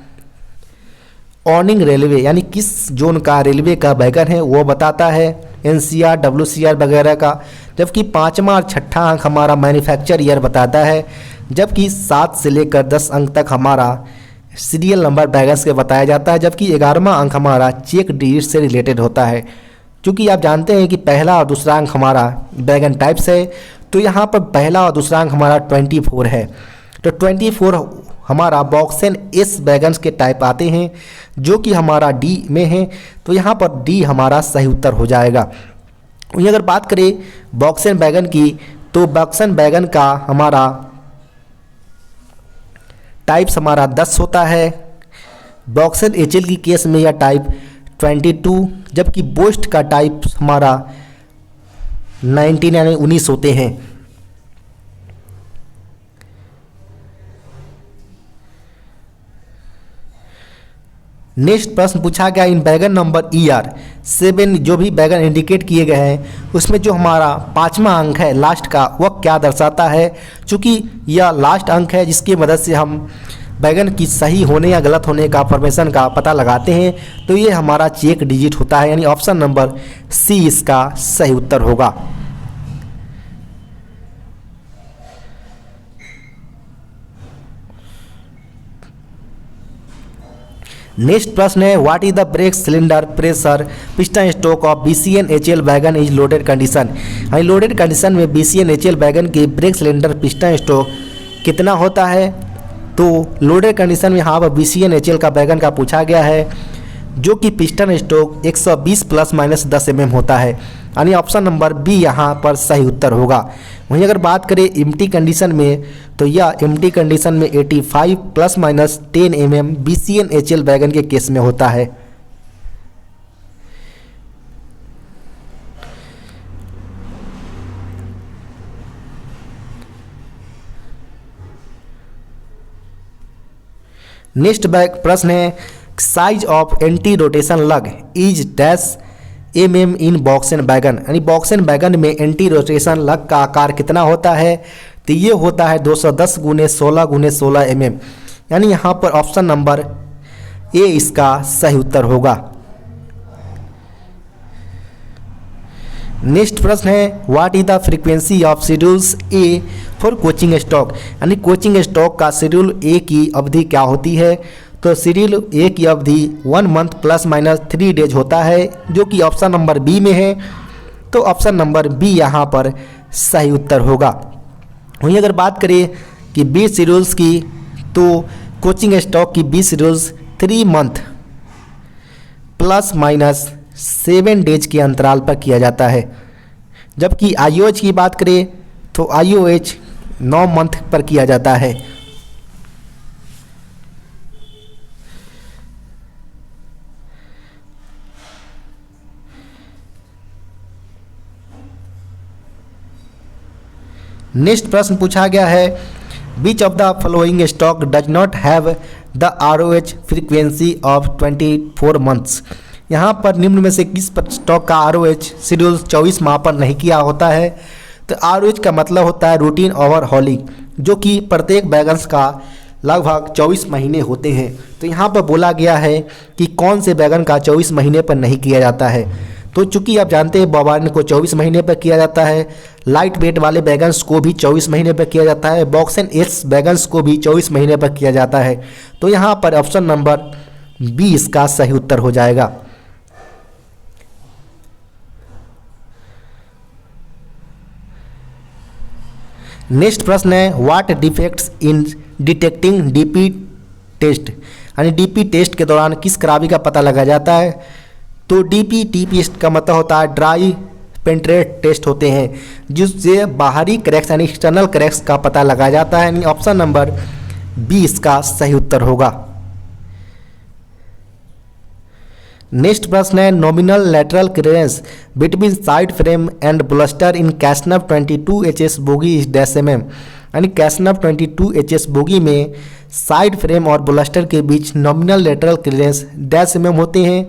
ऑनिंग रेलवे यानी किस जोन का रेलवे का बैगन है वो बताता है, NCR WCR वगैरह का, जबकि 5वां और 6ठा अंक हमारा मैन्युफैक्चर ईयर बताता है, जबकि 7 से लेकर 10 अंक तक हमारा सीरियल नंबर बैगन्स के बताया जाता है, जबकि 11वां अंक हमारा चेक डिजिट से रिलेटेड होता है। क्योंकि आप जानते हैं कि पहला और दूसरा अंक हमारा बैगन टाइप्स है, तो यहाँ पर पहला और दूसरा अंक हमारा 24 है, तो 24 हमारा बॉक्स एंड एस बैगन्स के टाइप आते हैं, जो कि हमारा डी में है, तो यहाँ पर डी हमारा सही उत्तर हो जाएगा। वहीं अगर बात करें बॉक्स एंड बैगन की, तो बॉक्स एंड बैगन का हमारा टाइप्स हमारा 10 होता है, बॉक्स एंड HL की केस में यह टाइप 22, जबकि बोस्ट का टाइप हमारा 19 यानी 19 होते हैं। नेक्स्ट प्रश्न पूछा गया इन बैगन नंबर ER7 जो भी बैगन इंडिकेट किए गए हैं उसमें जो हमारा 5वां अंक है लास्ट का वह क्या दर्शाता है। चूँकि यह लास्ट अंक है जिसकी मदद से हम वैगन की सही होने या गलत होने का फॉर्मेशन का पता लगाते हैं तो ये हमारा चेक डिजिट होता है, यानी ऑप्शन नंबर सी इसका सही उत्तर होगा। नेक्स्ट प्रश्न है, what is the brake cylinder pressure piston stroke of BCNHL wagon is loaded condition. यानी लोडेड कंडीशन में BCNHL वैगन की ब्रेक सिलेंडर पिस्टन स्ट्रोक कितना होता है। तो लोडेड कंडीशन में यहाँ पर BCNHL का वैगन का पूछा गया है, जो कि पिस्टन स्ट्रोक 120 ± 10 mm होता है, यानी ऑप्शन नंबर बी यहाँ पर सही उत्तर होगा। वहीं अगर बात करें एम्प्टी कंडीशन में तो यह एम्प्टी कंडीशन में 85 ± 10 mm BCNHL वैगन के केस में होता है। नेक्स्ट प्रश्न है, साइज ऑफ एंटी रोटेशन लग is dash mm in box and wagon. यानी बॉक्स एंड वैगन में एंटी रोटेशन लग का आकार कितना होता है। तो ये होता है 210 × 16 × 16 mm, यानी यहाँ पर ऑप्शन नंबर ए इसका सही उत्तर होगा। नेक्स्ट प्रश्न है, what is the frequency of schedules A for coaching stock. यानी कोचिंग स्टॉक का शेड्यूल ए की अवधि क्या होती है। तो शेड्यूल ए की अवधि 1 मंथ ± 3 डेज होता है, जो कि ऑप्शन नंबर बी में है। तो ऑप्शन नंबर बी यहाँ पर सही उत्तर होगा। वहीं अगर बात करें कि 20 शेड्यूल्स की, तो कोचिंग स्टॉक की 20 शेड्यूल्स 3 मंथ ± 7 डेज के अंतराल पर किया जाता है। जबकि IOH की बात करें तो IOH 9 मंथ पर किया जाता है। नेक्स्ट प्रश्न पूछा गया है, which of the following stock does not have the ROH frequency of 24 months. यहाँ पर निम्न में से किस स्टॉक का ROH शेड्यूल 24 माह पर नहीं किया होता है। तो ROH का मतलब होता है रूटीन ओवरहॉलिंग, जो कि प्रत्येक वैगन्स का लगभग 24 महीने होते हैं। तो यहाँ पर बोला गया है कि कौन से वैगन का 24 महीने पर नहीं किया जाता है। तो चूंकि आप जानते हैं बवाइन को 24 महीने पर किया जाता है, लाइट वेट वाले वैगन्स को भी 24 महीने पर किया जाता है, बॉक्स एंड एस वैगन्स को भी 24 महीने पर किया जाता है। तो यहाँ पर ऑप्शन नंबर बी इसका सही उत्तर हो जाएगा। नेक्स्ट प्रश्न है, what defects in detecting DP test. यानी DP टेस्ट के दौरान किस खराबी का पता लगाया जाता है। तो DP टेस्ट का मतलब होता है ड्राई पेंट्रेट टेस्ट होते हैं, जिससे बाहरी क्रैक्स यानी एक्सटर्नल क्रैक्स का पता लगाया जाता है। यानी ऑप्शन नंबर बी इसका सही उत्तर होगा। नेक्स्ट प्रश्न है, nominal lateral clearance between side frame and bolster in casnub 22 HS bogie is dash mm। यानी कैसनव 22 HS बोगी में साइड फ्रेम और ब्लस्टर के बीच nominal lateral clearance dash mm होते हैं।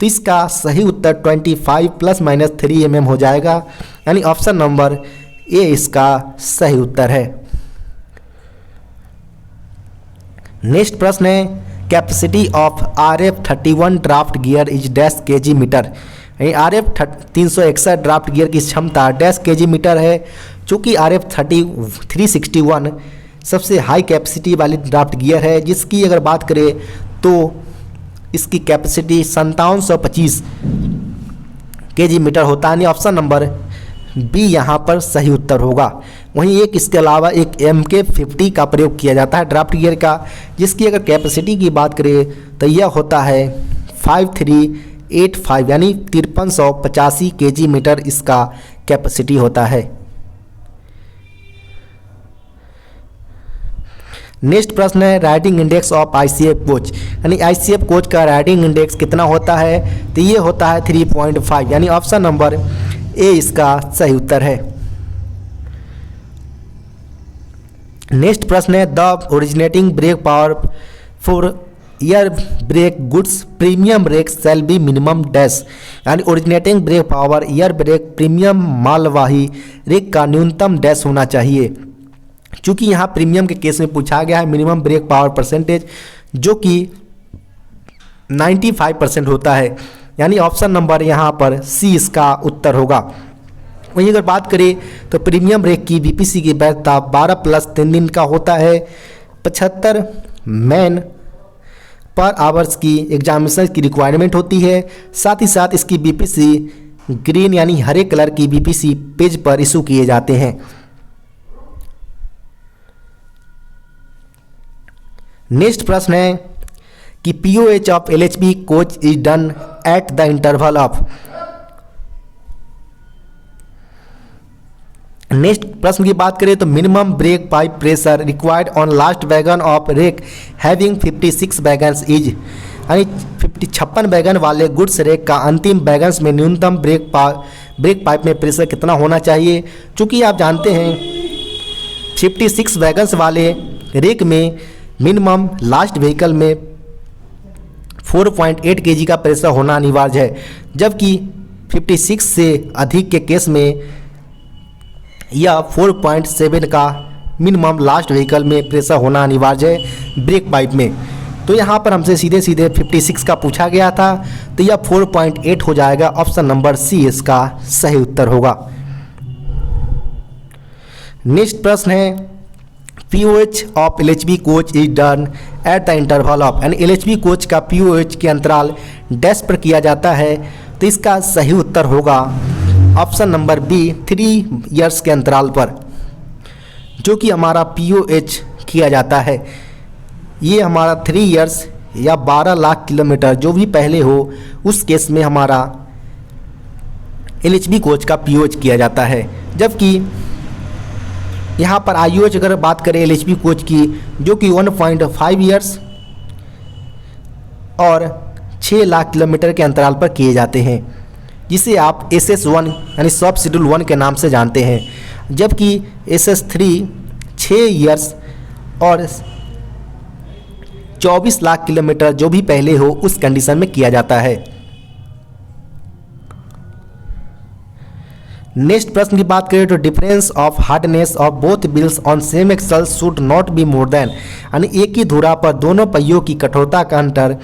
तो इसका सही उत्तर 25 ± 3 mm हो जाएगा, यानी ऑप्शन नंबर ए इसका सही उत्तर है। नेक्स्ट प्रश्न है, capacity of RF31 draft gear is dash kg metre. RF 361 draft gear की क्षमता डैश kg मीटर है। चूँकि RF 361 सबसे हाई कैपेसिटी वाली ड्राफ्ट गियर है, जिसकी अगर बात करें तो इसकी कैपेसिटी 5725 kg मीटर होता है, यानी ऑप्शन नंबर बी यहाँ पर सही उत्तर होगा। वहीं एक इसके अलावा एक MK50 का प्रयोग किया जाता है ड्राफ्ट गियर का, जिसकी अगर कैपेसिटी की बात करें तो यह होता है 5385 यानी 5385 kg मीटर इसका कैपेसिटी होता है। नेक्स्ट प्रश्न है, riding index of ICF coach. यानी ICF कोच का राइडिंग इंडेक्स कितना होता है। तो ये होता है 3.5, यानी ऑप्शन नंबर ए इसका सही उत्तर है। नेक्स्ट प्रश्न है, the originating brake power for air brake goods premium brake shall be minimum dash. यानी originating brake power air brake premium मालवाही रेक का न्यूनतम डैश होना चाहिए। चूँकि यहाँ प्रीमियम के केस में पूछा गया है मिनिमम ब्रेक पावर परसेंटेज जो कि 95% होता है, यानी ऑप्शन नंबर यहाँ पर सी इसका उत्तर होगा। वहीं अगर बात करें तो प्रीमियम ब्रेक की बीपीसी की वैधता 12 + 3 दिन का होता है। 75 मैन पर आवर्स की एग्जामिनेशन की रिक्वायरमेंट होती है। साथ ही साथ इसकी बीपीसी ग्रीन यानी हरे कलर की बीपीसी पेज पर इशू किए जाते हैं। नेक्स्ट प्रश्न है कि POH of LHB coach is done at the interval of. Next प्रश्न की बात करें तो minimum brake pipe pressure required on last wagon of rake having 56 wagons is, यानी 56 वैगन वाले गुड्स रेक का अंतिम वैगन्स में न्यूनतम ब्रेक पाइप में प्रेशर कितना होना चाहिए। चूँकि आप जानते हैं 56 वैगन्स वाले रेक में मिनिमम लास्ट व्हीकल में 4.8 kg का प्रेशर होना अनिवार्य है, जबकि 56 से अधिक के केस में या 4.7 का मिनिमम लास्ट व्हीकल में प्रेशर होना अनिवार्य है ब्रेक पाइप में। तो यहाँ पर हमसे सीधे सीधे 56 का पूछा गया था, तो यह 4.8 हो जाएगा। ऑप्शन नंबर सी इसका सही उत्तर होगा। नेक्स्ट प्रश्न है pOH of LHB coach is done at the interval of, यानी एलएचबी कोच का पीओएच के अंतराल डैश पर किया जाता है, तो इसका सही उत्तर होगा ऑप्शन नंबर बी 3 इयर्स के अंतराल पर, जो कि हमारा पीओएच किया जाता है। ये हमारा 3 इयर्स या 12 लाख किलोमीटर जो भी पहले हो उस केस में हमारा एलएचबी कोच का पीओएच किया जाता है। जबकि यहाँ पर आईओएच अगर बात करें एलएचबी कोच की जो कि 1.5 इयर्स और 6 लाख किलोमीटर के अंतराल पर किए जाते हैं, जिसे आप SS1 यानी सब शेड्यूल 1 के नाम से जानते हैं। जबकि SS3 6 इयर्स और 24 लाख किलोमीटर जो भी पहले हो उस कंडीशन में किया जाता है। नेक्स्ट प्रश्न की बात करें तो difference of hardness of both wheels on same axle should not be more than, यानी एक ही धुरा पर दोनों पहियों की कठोरता का अंतर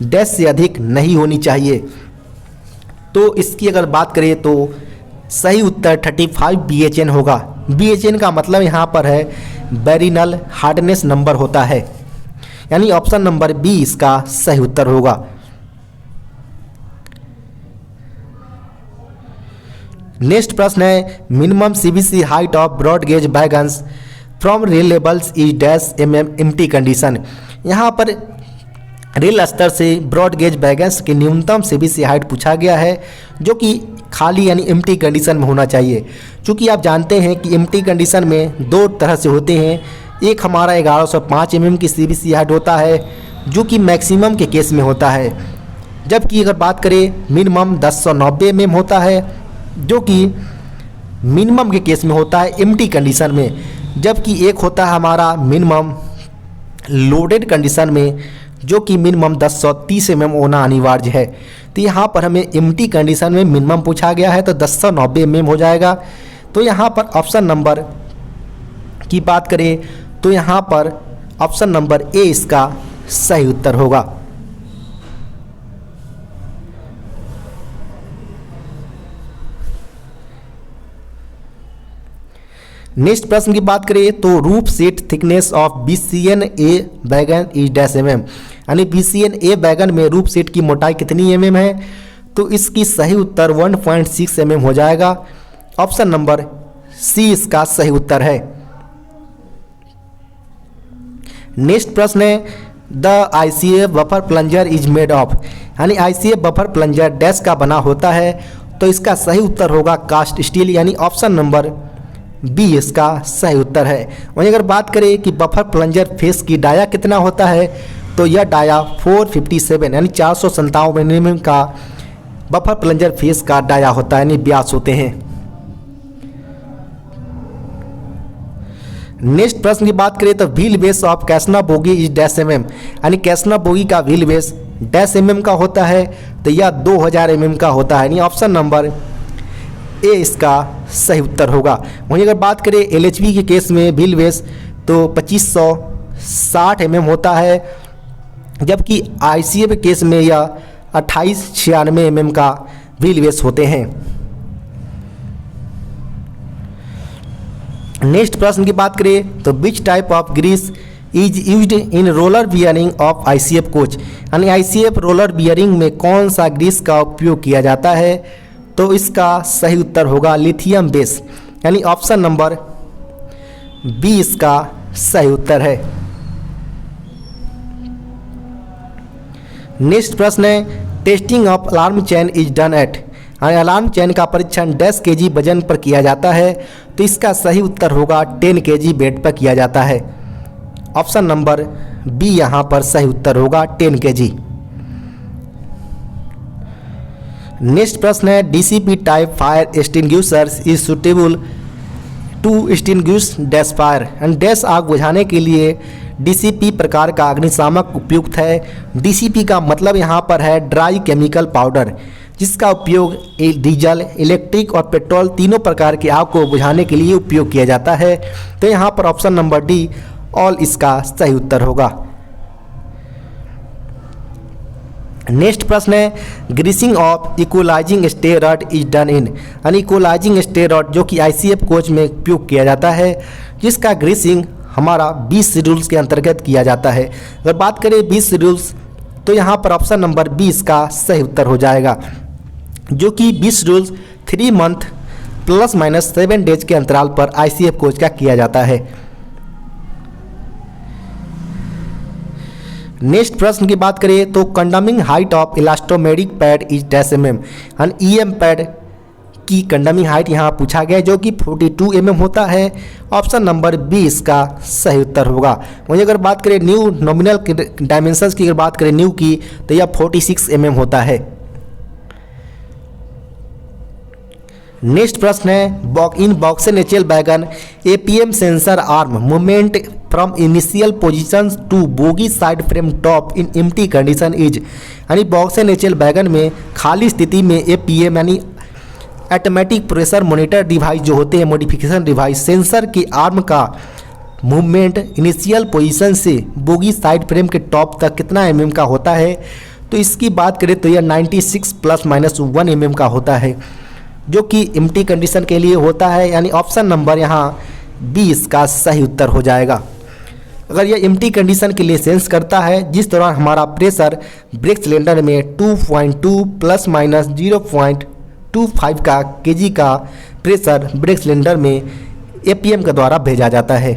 डैश से अधिक नहीं होनी चाहिए। तो इसकी अगर बात करें तो सही उत्तर 35 BHN होगा। BHN का मतलब यहाँ पर है बेरिनल हार्डनेस नंबर होता है, यानी ऑप्शन नंबर बी इसका सही उत्तर होगा। नेक्स्ट प्रश्न है minimum CBC height of broad gauge wagons from rail levels is dash empty condition. यहाँ पर रेल स्तर से ब्रॉड गेज वैगन्स की न्यूनतम सीबीसी हाइट पूछा गया है, जो कि खाली यानी एम्प्टी कंडीशन में होना चाहिए। चूँकि आप जानते हैं कि एम्प्टी कंडीशन में 2 तरह से होते हैं। एक हमारा 1105 mm की सीबीसी हाइट होता है जो कि मैक्सिमम के केस में होता है, जबकि अगर बात करें मिनिमम 1090 mm होता है जो कि मिनिमम के केस में होता है एम्प्टी कंडीशन में। जबकि एक होता है हमारा मिनिमम लोडेड कंडीशन में जो कि मिनिमम 1030 mm होना अनिवार्य है। तो यहाँ पर हमें एम्प्टी कंडीशन में मिनिमम पूछा गया है तो 1090 mm हो जाएगा। तो यहाँ पर ऑप्शन नंबर की बात करें तो यहाँ पर ऑप्शन नंबर ए इसका सही उत्तर होगा। नेक्स्ट प्रश्न की बात करें तो roof seat thickness of BCN A wagon is dash mm, यानी BCN A वैगन में रूफ सीट की मोटाई कितनी mm है। तो इसकी सही उत्तर 1.6 mm हो जाएगा। ऑप्शन नंबर सी इसका सही उत्तर है। नेक्स्ट प्रश्न है the ICA buffer plunger is made of, यानी ICA बफर प्लंजर डैश का बना होता है। तो इसका सही उत्तर होगा कास्ट स्टील, यानी ऑप्शन नंबर बी इसका सही उत्तर है। वहीं अगर बात करें कि बफर प्लंजर फेस की डाया कितना होता है तो यह डाया 457 यानी 457 mm का बफर प्लंजर फेस का डाया होता है, यानी व्यास होते हैं। नेक्स्ट प्रश्न की बात करें तो wheel base of casnub bogie is dash mm, यानी कैसना बोगी का व्हील बेस डैश mm का होता है। तो यह 2000 mm का होता है, यानी ऑप्शन नंबर ए इसका सही उत्तर होगा। वहीं अगर बात करें LHV के केस में व्हील बेस तो 2560 mm होता है, जबकि ICF के केस में यह 2896 mm का व्हील बेस होते हैं। नेक्स्ट प्रश्न की बात करें तो which type of grease is used in roller bearing of ICF coach, यानी ICF रोलर बियरिंग में कौन सा ग्रीस का उपयोग किया जाता है, तो इसका सही उत्तर होगा लिथियम बेस, यानी ऑप्शन नंबर बी इसका सही उत्तर है। नेक्स्ट प्रश्न है testing of alarm chain is done eight, यानी अलार्म चेन का परीक्षण 10 kg वजन पर किया जाता है, तो इसका सही उत्तर होगा 10 kg वेट पर किया जाता है। ऑप्शन नंबर बी यहाँ पर सही उत्तर होगा 10 kg। नेक्स्ट प्रश्न है DCP type fire extinguishers is suitable to extinguish dash fire, and dash आग बुझाने के लिए DCP प्रकार का अग्निशामक उपयुक्त है। DCP का मतलब यहाँ पर है ड्राई केमिकल पाउडर, जिसका उपयोग डीजल, इलेक्ट्रिक और पेट्रोल तीनों प्रकार की आग को बुझाने के लिए उपयोग किया जाता है। तो यहाँ पर ऑप्शन नंबर डी ऑल इसका सही उत्तर होगा। नेक्स्ट प्रश्न है greasing of equalising stay rod is done in, यानी इक्वलाइजिंग स्टेरॉड जो कि ICF कोच में उपयोग किया जाता है, जिसका ग्रीसिंग हमारा 20 शेड्यूल्स के अंतर्गत किया जाता है। अगर बात करें 20 शेड्यूल्स तो यहाँ पर ऑप्शन नंबर 20 का सही उत्तर हो जाएगा, जो कि 20 शेड्यूल्स 3 मंथ ±7 डेज के अंतराल पर ICF कोच का किया जाता है। नेक्स्ट प्रश्न की बात करें तो कंडमिंग height of elastomeric pad is dash mm, यानी EM पैड की कंडमिंग हाइट यहाँ पूछा गया जो कि 42 mm होता है। ऑप्शन नंबर बी इसका सही उत्तर होगा। वहीं अगर बात करें न्यू नॉमिनल डायमेंशंस की, अगर बात करें न्यू की तो यह 46 mm होता है। नेक्स्ट प्रश्न है in BOXN HL wagon APM sensor arm movement from initial position to bogie side frame top in empty condition is, यानी बॉक्सन HL वैगन में खाली स्थिति में APM यानी ऑटोमेटिक प्रेशर मॉनिटर डिवाइस जो होते हैं मॉडिफिकेशन डिवाइस सेंसर के आर्म का मूवमेंट इनिशियल पोजीशन से बोगी साइड फ्रेम के टॉप तक कितना mm का होता है, तो इसकी बात करें तो यह 96 ±1 mm का होता है, जो कि एम्प्टी कंडीशन के लिए होता है, यानी ऑप्शन नंबर यहाँ बी इसका सही उत्तर हो जाएगा। अगर यह एम्प्टी कंडीशन के लिए सेंस करता है जिस दौरान हमारा प्रेशर ब्रेक सिलेंडर में 2.2 ± 0.25 का kg का प्रेशर ब्रेक सिलेंडर में APM के द्वारा भेजा जाता है।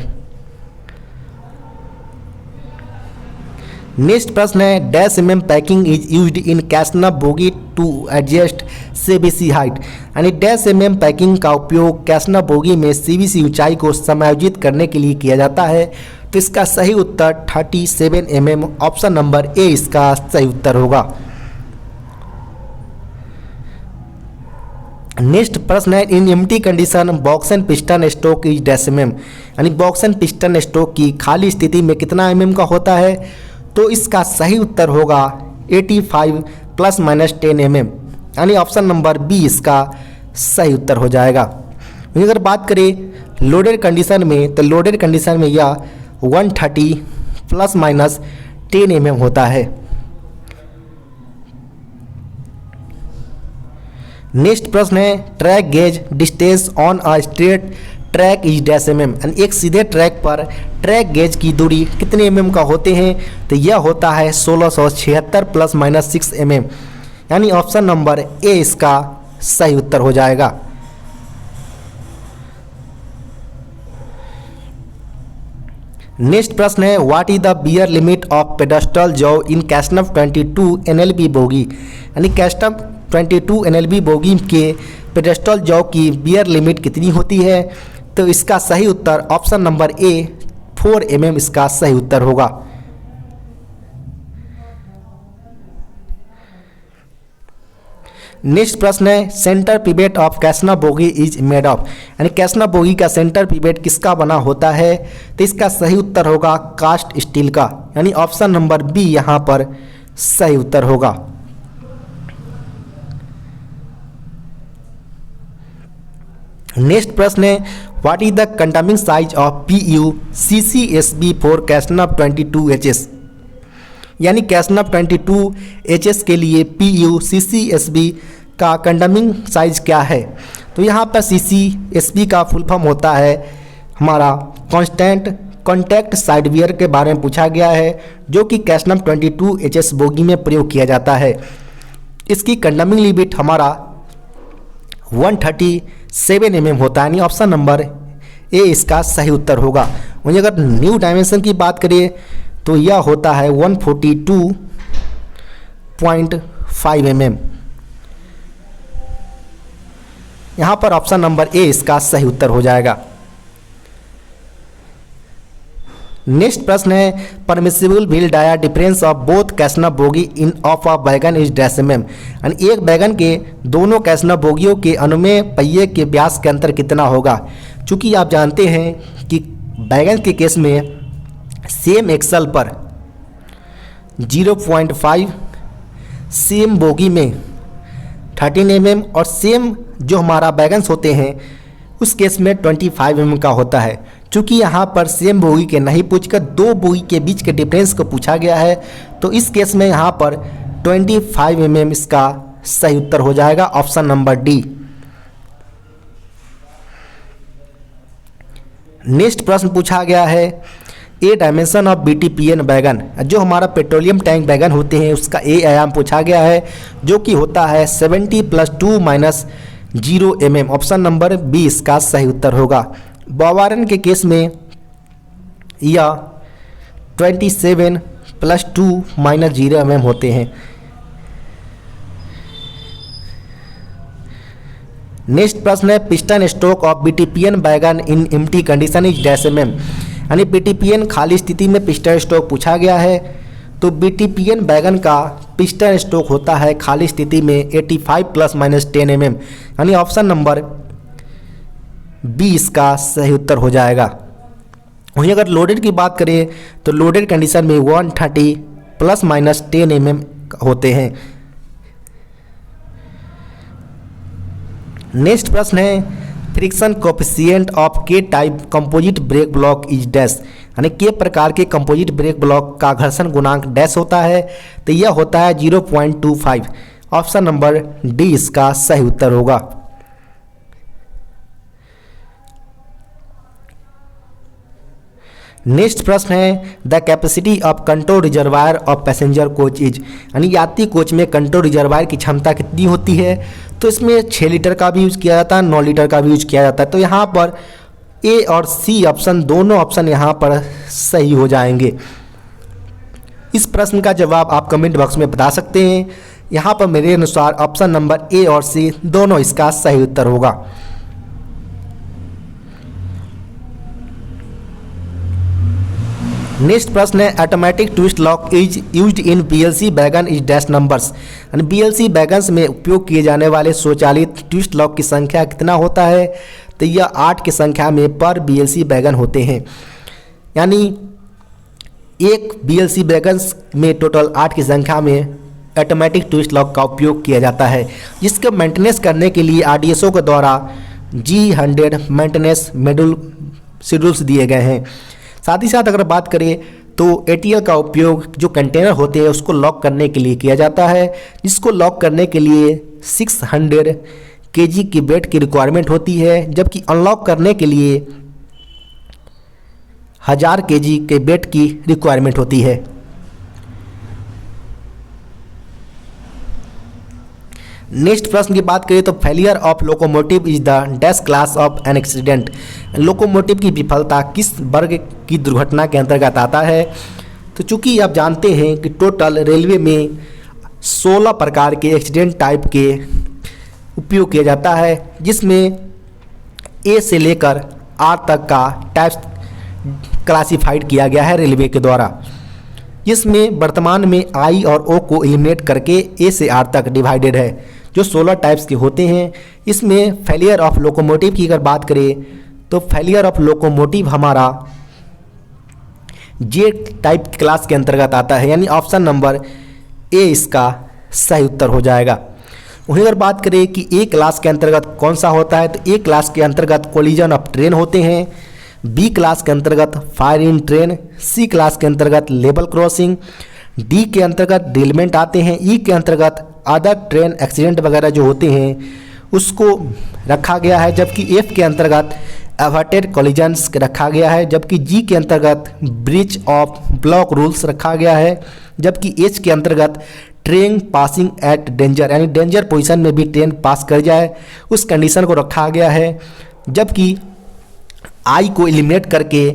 नेक्स्ट प्रश्न है dash mm packing is used in casnub bogie to adjust CBC height, यानी डैश mm पैकिंग का उपयोग कैस्टनप बोगी में CBC ऊंचाई को समायोजित करने के लिए किया जाता है। तो इसका सही उत्तर 37 mm, ऑप्शन नंबर ए इसका सही उत्तर होगा। नेक्स्ट प्रश्न है इन empty condition box and piston stroke is dash mm, यानी बॉक्स एंड पिस्टन स्ट्रोक की खाली स्थिति में कितना mm का होता है, तो इसका सही उत्तर होगा 85 ± 10 mm, यानी ऑप्शन नंबर बी इसका सही उत्तर हो जाएगा। अगर बात करें लोडेड कंडीशन में तो लोडेड कंडीशन में यह 130 ± 10 mm होता है। नेक्स्ट प्रश्न है track gauge distance on a straight track is dash mm, यानी एक सीधे ट्रैक पर ट्रैक गेज की दूरी कितने mm का होते हैं, तो यह होता है 1676 ± 6 mm, यानी ऑप्शन नंबर ए इसका सही उत्तर हो जाएगा। नेक्स्ट प्रश्न है what is the bear limit of pedestal jaw in casnub 22 NLB bogie, यानी कैस्टनप 22 NLB बोगी के पेडेस्टल जॉ की बियर लिमिट कितनी होती है, तो इसका सही उत्तर ऑप्शन नंबर ए 4 mm इसका सही उत्तर होगा। नेक्स्ट प्रश्न है centre pivot of casnub bogie is made of, यानी कैस्टनप बोगी का सेंटर पिवेट किसका बना होता है, तो इसका सही उत्तर होगा कास्ट स्टील का, यानी ऑप्शन नंबर बी यहाँ पर सही उत्तर होगा। नेक्स्ट प्रश्न है what is the condemning size of PU CCSB for casnub 22HS। यानी कैसनव 22HS के लिए PU CCSB का कंडमिंग साइज क्या है। तो यहाँ पर CCSB का फुल फॉर्म होता है हमारा कांस्टेंट कॉन्टैक्ट साइड वियर के बारे में पूछा गया है, जो कि कैसनव 22HS बोगी में प्रयोग किया जाता है। इसकी कंडमिंग लिमिट हमारा 137 mm होता है, यानी ऑप्शन नंबर ए इसका सही उत्तर होगा। वहीं अगर न्यू डायमेंशन की बात करें तो यह होता है 142.5 mm। यहाँ पर ऑप्शन नंबर ए इसका सही उत्तर हो जाएगा। नेक्स्ट प्रश्न है permissible wheel dia difference of both casnub bogie in of a wagon is dash mm। यानी एक वैगन के दोनों कैसनव बोगियों के अनुमेय पहिए के व्यास के अंतर कितना होगा। चूँकि आप जानते हैं कि वैगन के केस में सेम एक्सल पर 0.5, सेम बोगी में 13 mm और सेम जो हमारा वैगन्स होते हैं उस केस में 25 mm का होता है। चूँकि यहाँ पर सेम बोगी के नहीं पूछकर दो बोगी के बीच के डिफरेंस को पूछा गया है, तो इस केस में यहाँ पर 25 mm इसका सही उत्तर हो जाएगा, ऑप्शन नंबर डी। नेक्स्ट प्रश्न पूछा गया है A dimension of BTPN wagon. जो हमारा पेट्रोलियम टैंक वैगन होते हैं उसका ए आयाम पूछा गया है, जो कि होता है 70 + 2 - 0 mm। ऑप्शन नंबर बी इसका सही उत्तर होगा। बावारन के केस में यह 27 + 2 - 0 mm होते हैं। नेक्स्ट प्रश्न है piston stroke of BTPN wagon in empty condition is dash mm। यानी BTPN खाली स्थिति में पिस्टन स्ट्रोक पूछा गया है, तो BTPN वैगन का पिस्टन स्ट्रोक होता है खाली स्थिति में 85 ± 10 mm। यानी ऑप्शन नंबर बी इसका सही उत्तर हो जाएगा। वहीं अगर लोडेड की बात करें तो लोडेड कंडीशन में 130 ± 10 mm होते हैं। नेक्स्ट प्रश्न है friction coefficient of K type composite brake block is dash. यानी के प्रकार के कंपोजिट ब्रेक ब्लॉक का घर्षण गुणांक डैश होता है, तो यह होता है 0.25। ऑप्शन नंबर डी इसका सही उत्तर होगा। नेक्स्ट प्रश्न है the capacity of control reservoir of passenger coach is. यानी यात्री कोच में कंट्रोल रिजर्वायर की क्षमता कितनी होती है। तो इसमें 6 लीटर का भी यूज़ किया जाता है, 9 लीटर का भी यूज़ किया जाता है। तो यहाँ पर ए और सी ऑप्शन दोनों ऑप्शन यहाँ पर सही हो जाएंगे। इस प्रश्न का जवाब आप कमेंट बॉक्स में बता सकते हैं। यहाँ पर मेरे अनुसार ऑप्शन नंबर ए और सी दोनों इसका सही उत्तर होगा। नेक्स्ट प्रश्न है automatic twist lock is used in BLC wagon is dash numbers. यानी BLC वैगन्स में उपयोग किए जाने वाले स्वचालित ट्विस्ट लॉक की संख्या कितना होता है। तो यह 8 की संख्या में पर BLC वैगन होते हैं। यानी एक BLC वैगन्स में टोटल 8 की संख्या में ऑटोमेटिक ट्विस्ट लॉक का उपयोग किया जाता है, जिसके मेंटेनेंस करने के लिए RDSO के द्वारा G100 मेंटेनेंस शेड्यूल्स दिए गए हैं। साथ ही साथ अगर बात करें तो ATL का उपयोग जो कंटेनर होते हैं उसको लॉक करने के लिए किया जाता है, जिसको लॉक करने के लिए 600 kg की वेट की रिक्वायरमेंट होती है, जबकि अनलॉक करने के लिए 1000 kg के वेट की रिक्वायरमेंट होती है। नेक्स्ट प्रश्न की बात करें तो failure of locomotive is the dash class of an accident. Locomotive की विफलता किस वर्ग की दुर्घटना के अंतर्गत आता है। तो चूंकि आप जानते हैं कि टोटल रेलवे में 16 प्रकार के एक्सीडेंट टाइप के उपयोग किया जाता है, जिसमें ए से लेकर आर तक का टाइप्स क्लासिफाइड किया गया है रेलवे के द्वारा, जिसमें वर्तमान में आई और ओ को एलिमिनेट करके ए से आर तक डिवाइडेड है, जो 16 टाइप्स के होते हैं। इसमें फेलियर ऑफ लोकोमोटिव की अगर बात करें तो फेलियर ऑफ लोकोमोटिव हमारा जे टाइप क्लास के अंतर्गत आता है, यानी ऑप्शन नंबर ए इसका सही उत्तर हो जाएगा। वहीं अगर बात करें कि ए क्लास के अंतर्गत कौन सा होता है, तो ए क्लास के अंतर्गत कोलिजन ऑफ ट्रेन होते हैं, बी क्लास के अंतर्गत fire in train, C class के अंतर्गत लेवल क्रॉसिंग, डी के अंतर्गत ड्रिलमेंट आते हैं, ई के अंतर्गत अदर ट्रेन एक्सीडेंट वगैरह जो होते हैं उसको रखा गया है, जबकि एफ के अंतर्गत अवर्टेड कॉलिजन्स रखा गया है, जबकि जी के अंतर्गत ब्रीच ऑफ ब्लॉक रूल्स रखा गया है, जबकि एच के अंतर्गत ट्रेन पासिंग एट डेंजर, यानी डेंजर पोजीशन में भी ट्रेन पास कर जाए उस कंडीशन को रखा गया है, जबकि आई को एलिमिनेट करके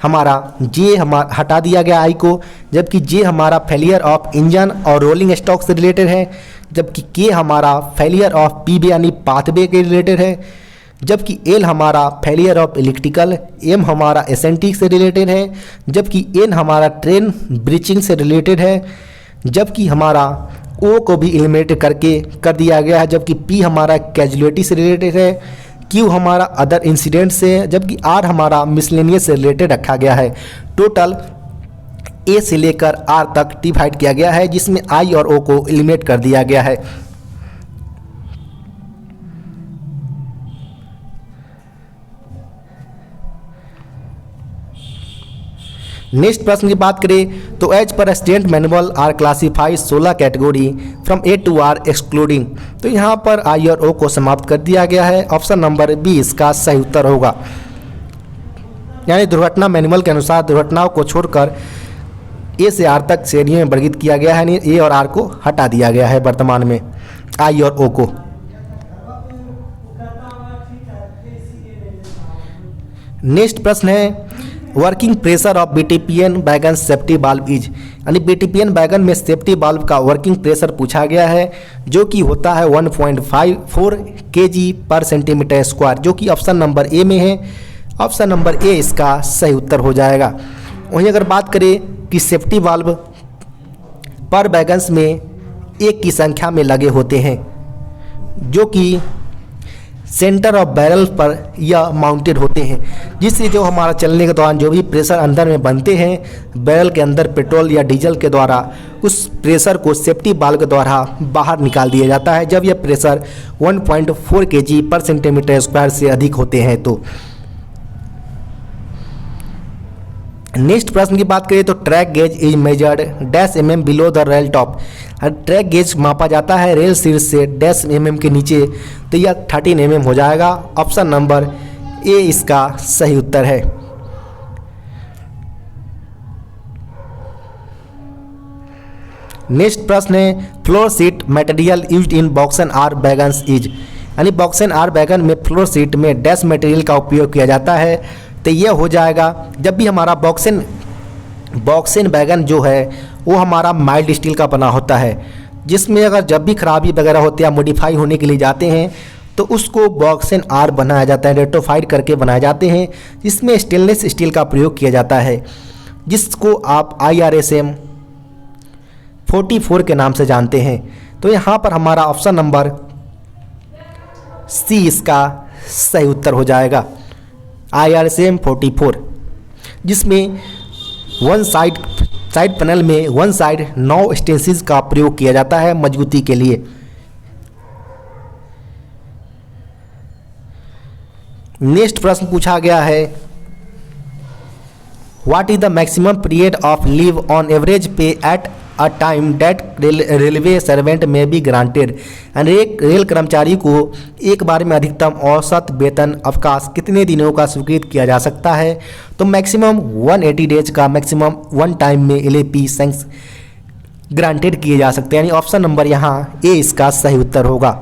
हमारा जे हटा दिया गया आई को, जबकि जे हमारा फेलियर ऑफ इंजन और रोलिंग स्टॉक से रिलेटेड है, जबकि के हमारा फेलियर ऑफ पीबे यानी पाथवे के रिलेटेड है, जबकि एल हमारा फेलियर ऑफ इलेक्ट्रिकल, एम हमारा एसेंटिक से रिलेटेड है, जबकि एन हमारा ट्रेन ब्रीचिंग से रिलेटेड है, जबकि हमारा ओ को भी एलिमिनेट करके कर दिया गया है, जबकि पी हमारा कैजुअलिटी से रिलेटेड है, क्यू हमारा अदर इंसिडेंट से है, जबकि आर हमारा मिसलेनियस से रिलेटेड रखा गया है। टोटल ए से लेकर आर तक डिवाइड किया गया है, जिसमें आई और ओ को एलिमिनेट कर दिया गया है। नेक्स्ट प्रश्न की बात करें तो as per student manual are classified 16 category from A to R excluding, तो यहाँ पर आई और ओ को समाप्त कर दिया गया है। ऑप्शन नंबर बी इसका सही उत्तर होगा, यानी दुर्घटना मैनुअल के अनुसार दुर्घटनाओं को छोड़कर ए से आर तक श्रेणियों में वर्गीकृत किया गया है, यानी ए और आर को हटा दिया गया है वर्तमान में आई और ओ को। नेक्स्ट प्रश्न है working pressure of BTPN wagon safety valve is, यानी बीटीपीएन वैगन में सेफ्टी बाल्व का वर्किंग प्रेशर पूछा गया है, जो कि होता है 1.54 kg पर सेंटीमीटर स्क्वायर, जो कि ऑप्शन नंबर ए में है। ऑप्शन नंबर ए इसका सही उत्तर हो जाएगा। वहीं अगर बात करें कि सेफ्टी बाल्व पर वैगन्स में एक की संख्या में लगे होते हैं, जो कि सेंटर ऑफ बैरल पर यह माउंटेड होते हैं, जिससे जो हमारा चलने के दौरान जो भी प्रेशर अंदर में बनते हैं बैरल के अंदर पेट्रोल या डीजल के द्वारा, उस प्रेशर को सेफ्टी बाल्व के द्वारा बाहर निकाल दिया जाता है जब यह प्रेशर 1.4 kg पर सेंटीमीटर स्क्वायर से अधिक होते हैं। तो नेक्स्ट प्रश्न की बात करें तो track gauge is measured dash mm below the rail top, track gauge मापा जाता है रेल शीर्ष से डैश mm के नीचे, तो यह 13 mm हो जाएगा। ऑप्शन नंबर ए इसका सही उत्तर है। नेक्स्ट प्रश्न है floor sheet material used in BOXN R wagons is, यानी बॉक्सन आर वैगन में फ्लोर सीट में डैश मटेरियल का उपयोग किया जाता है, तो यह हो जाएगा जब भी हमारा बॉक्सन वैगन जो है वो हमारा माइल्ड स्टील का बना होता है, जिसमें अगर जब भी खराबी वगैरह होती है या मॉडिफाई होने के लिए जाते हैं तो उसको बॉक्सन आर बनाया जाता है, रेट्रोफाइड करके बनाए जाते हैं, जिसमें स्टेनलेस स्टील का प्रयोग किया जाता है, जिसको आप IRSM 44 के नाम से जानते हैं। तो यहाँ पर हमारा ऑप्शन नंबर सी इसका सही उत्तर हो जाएगा, IRSM 44, जिसमें साइड पैनल में वन साइड 9 स्टेंसिस का प्रयोग किया जाता है मजबूती के लिए। नेक्स्ट प्रश्न पूछा गया है what is the maximum period of leave on average pay at a time that railway servant may be granted, यानी एक रेल कर्मचारी को एक बार में अधिकतम औसत वेतन अवकाश कितने दिनों का स्वीकृत किया जा सकता है, तो मैक्सिमम 180 डेज का मैक्सिमम वन टाइम में LAP ग्रांटेड किए जा सकते हैं, यानी ऑप्शन नंबर यहाँ ए इसका सही उत्तर होगा।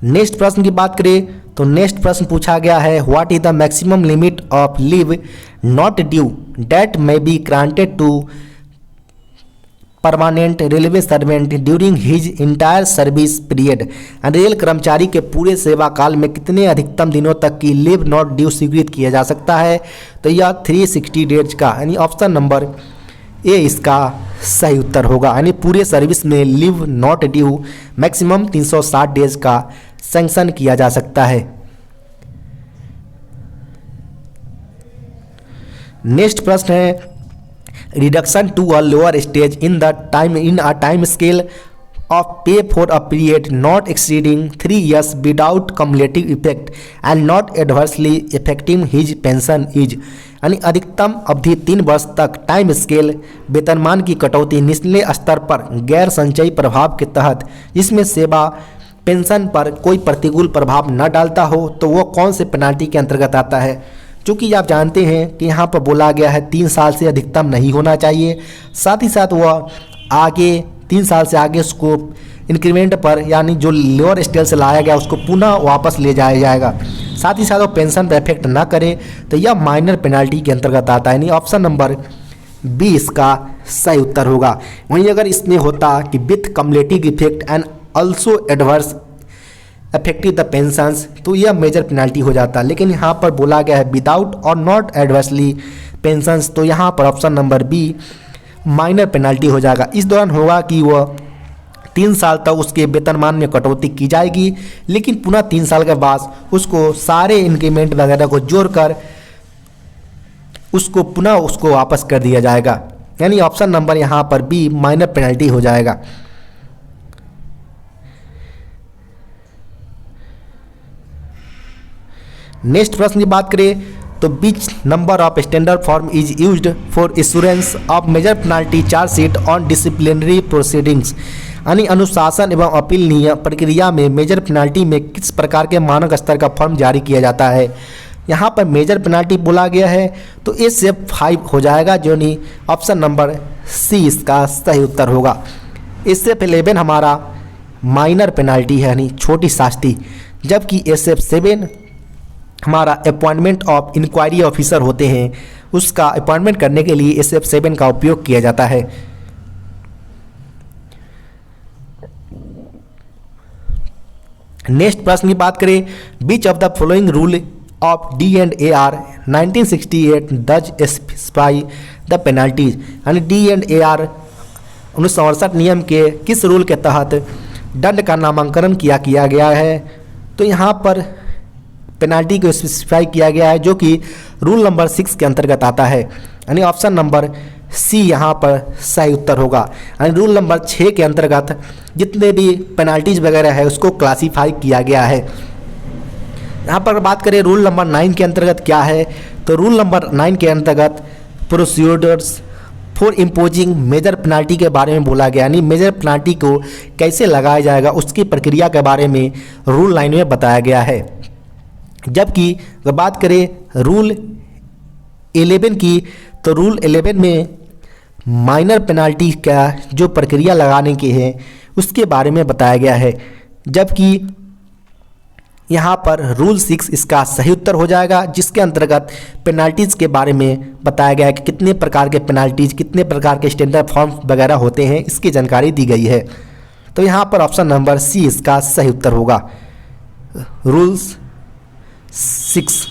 नेक्स्ट प्रश्न की बात करें तो नेक्स्ट प्रश्न पूछा गया है what is the maximum limit of leave not due that may be granted to permanent railway servant during his entire service period, रेल कर्मचारी के पूरे सेवा काल में कितने अधिकतम दिनों तक की लीव नॉट ड्यू स्वीकृत किया जा सकता है, तो यह 360 डेज का, यानी ऑप्शन नंबर ए इसका सही उत्तर होगा, यानी पूरे सर्विस में leave not due maximum 360 days का सैंक्शन किया जा सकता है। नेक्स्ट प्रश्न है reduction to a lower stage in a time scale of pay for a period not exceeding 3 years without cumulative effect and not adversely affecting his pension is, यानी अधिकतम अवधि 3 वर्ष तक टाइम स्केल वेतनमान की कटौती निचले स्तर पर गैर संचयी प्रभाव के तहत जिसमें सेवा पेंशन पर कोई प्रतिकूल प्रभाव न डालता हो, तो वो कौन से पेनाल्टी के अंतर्गत आता है। चूँकि आप जानते हैं कि यहाँ पर बोला गया है 3 साल से अधिकतम नहीं होना चाहिए, साथ ही साथ वह आगे 3 साल से आगे उसको इंक्रीमेंट पर यानी जो लोअर स्केल से लाया गया उसको पुनः वापस ले जाया जाएगा, साथ ही साथ वो पेंशन पर इफेक्ट ना करे, तो यह माइनर पेनाल्टी के अंतर्गत आता है। यानी ऑप्शन नंबर बी इसका सही उत्तर होगा। वहीं अगर इसमें होता कि with cumulative effect and also adverse affective the pensions, तो यह मेजर पेनाल्टी हो जाता, लेकिन यहाँ पर बोला गया है विदाउट और नॉट एडवर्सली पेंशंस, तो यहाँ पर option number B minor penalty हो जाएगा। इस दौरान होगा कि वह 3 साल तक उसके वेतनमान में कटौती की जाएगी, लेकिन पुनः 3 साल के बाद उसको सारे इंक्रीमेंट वगैरह को जोड़कर उसको पुनः उसको वापस कर दिया जाएगा। यानी ऑप्शन नंबर यहाँ पर बी माइनर पेनाल्टी हो जाएगा। नेक्स्ट प्रश्न की बात करें तो which number of standard form is used for insurance of major penalty chargesheet on disciplinary proceedings, यानी अनुशासन एवं अपील नियम प्रक्रिया में मेजर पेनाल्टी में किस प्रकार के मानक स्तर का फॉर्म जारी किया जाता है। यहाँ पर मेजर पेनाल्टी बोला गया है तो ए से 5 हो जाएगा, जो नहीं ऑप्शन नंबर सी इसका सही उत्तर होगा। इससे 11 हमारा माइनर पेनाल्टी है यानी छोटी शास्ति, जबकि SF7 हमारा अपॉइंटमेंट ऑफ इंक्वायरी ऑफिसर होते हैं, उसका अपॉइंटमेंट करने के लिए SF7 का उपयोग किया जाता है। नेक्स्ट प्रश्न की बात करें विच of the following rule of D&AR 1968 does specify the penalties, यानी D&AR 1968 नियम के किस रूल के तहत दंड का नामांकन किया गया है। तो यहाँ पर पेनाल्टी को स्पेसिफाई किया गया है जो कि रूल नंबर 6 के अंतर्गत आता है, यानी ऑप्शन नंबर सी यहाँ पर सही उत्तर होगा। यानी रूल नंबर 6 के अंतर्गत जितने भी पेनाल्टीज वगैरह है उसको क्लासीफाई किया गया है। यहाँ पर बात करें रूल नंबर 9 के अंतर्गत क्या है, तो रूल नंबर 9 के अंतर्गत procedures for imposing major penalty के बारे में बोला गया, यानी मेजर पेनाल्टी को कैसे लगाया जाएगा उसकी प्रक्रिया के बारे में रूल 9 में बताया गया है। जबकि अगर बात करें रूल 11 की, तो रूल 11 में माइनर पेनाल्टी का जो प्रक्रिया लगाने की है उसके बारे में बताया गया है, जबकि यहाँ पर रूल 6 इसका सही उत्तर हो जाएगा, जिसके अंतर्गत पेनाल्टीज़ के बारे में बताया गया है कि कितने प्रकार के पेनाल्टीज, कितने प्रकार के स्टैंडर्ड फॉर्म वगैरह होते हैं, इसकी जानकारी दी गई है। तो यहाँ पर ऑप्शन नंबर सी इसका सही उत्तर होगा, रूल्स 6।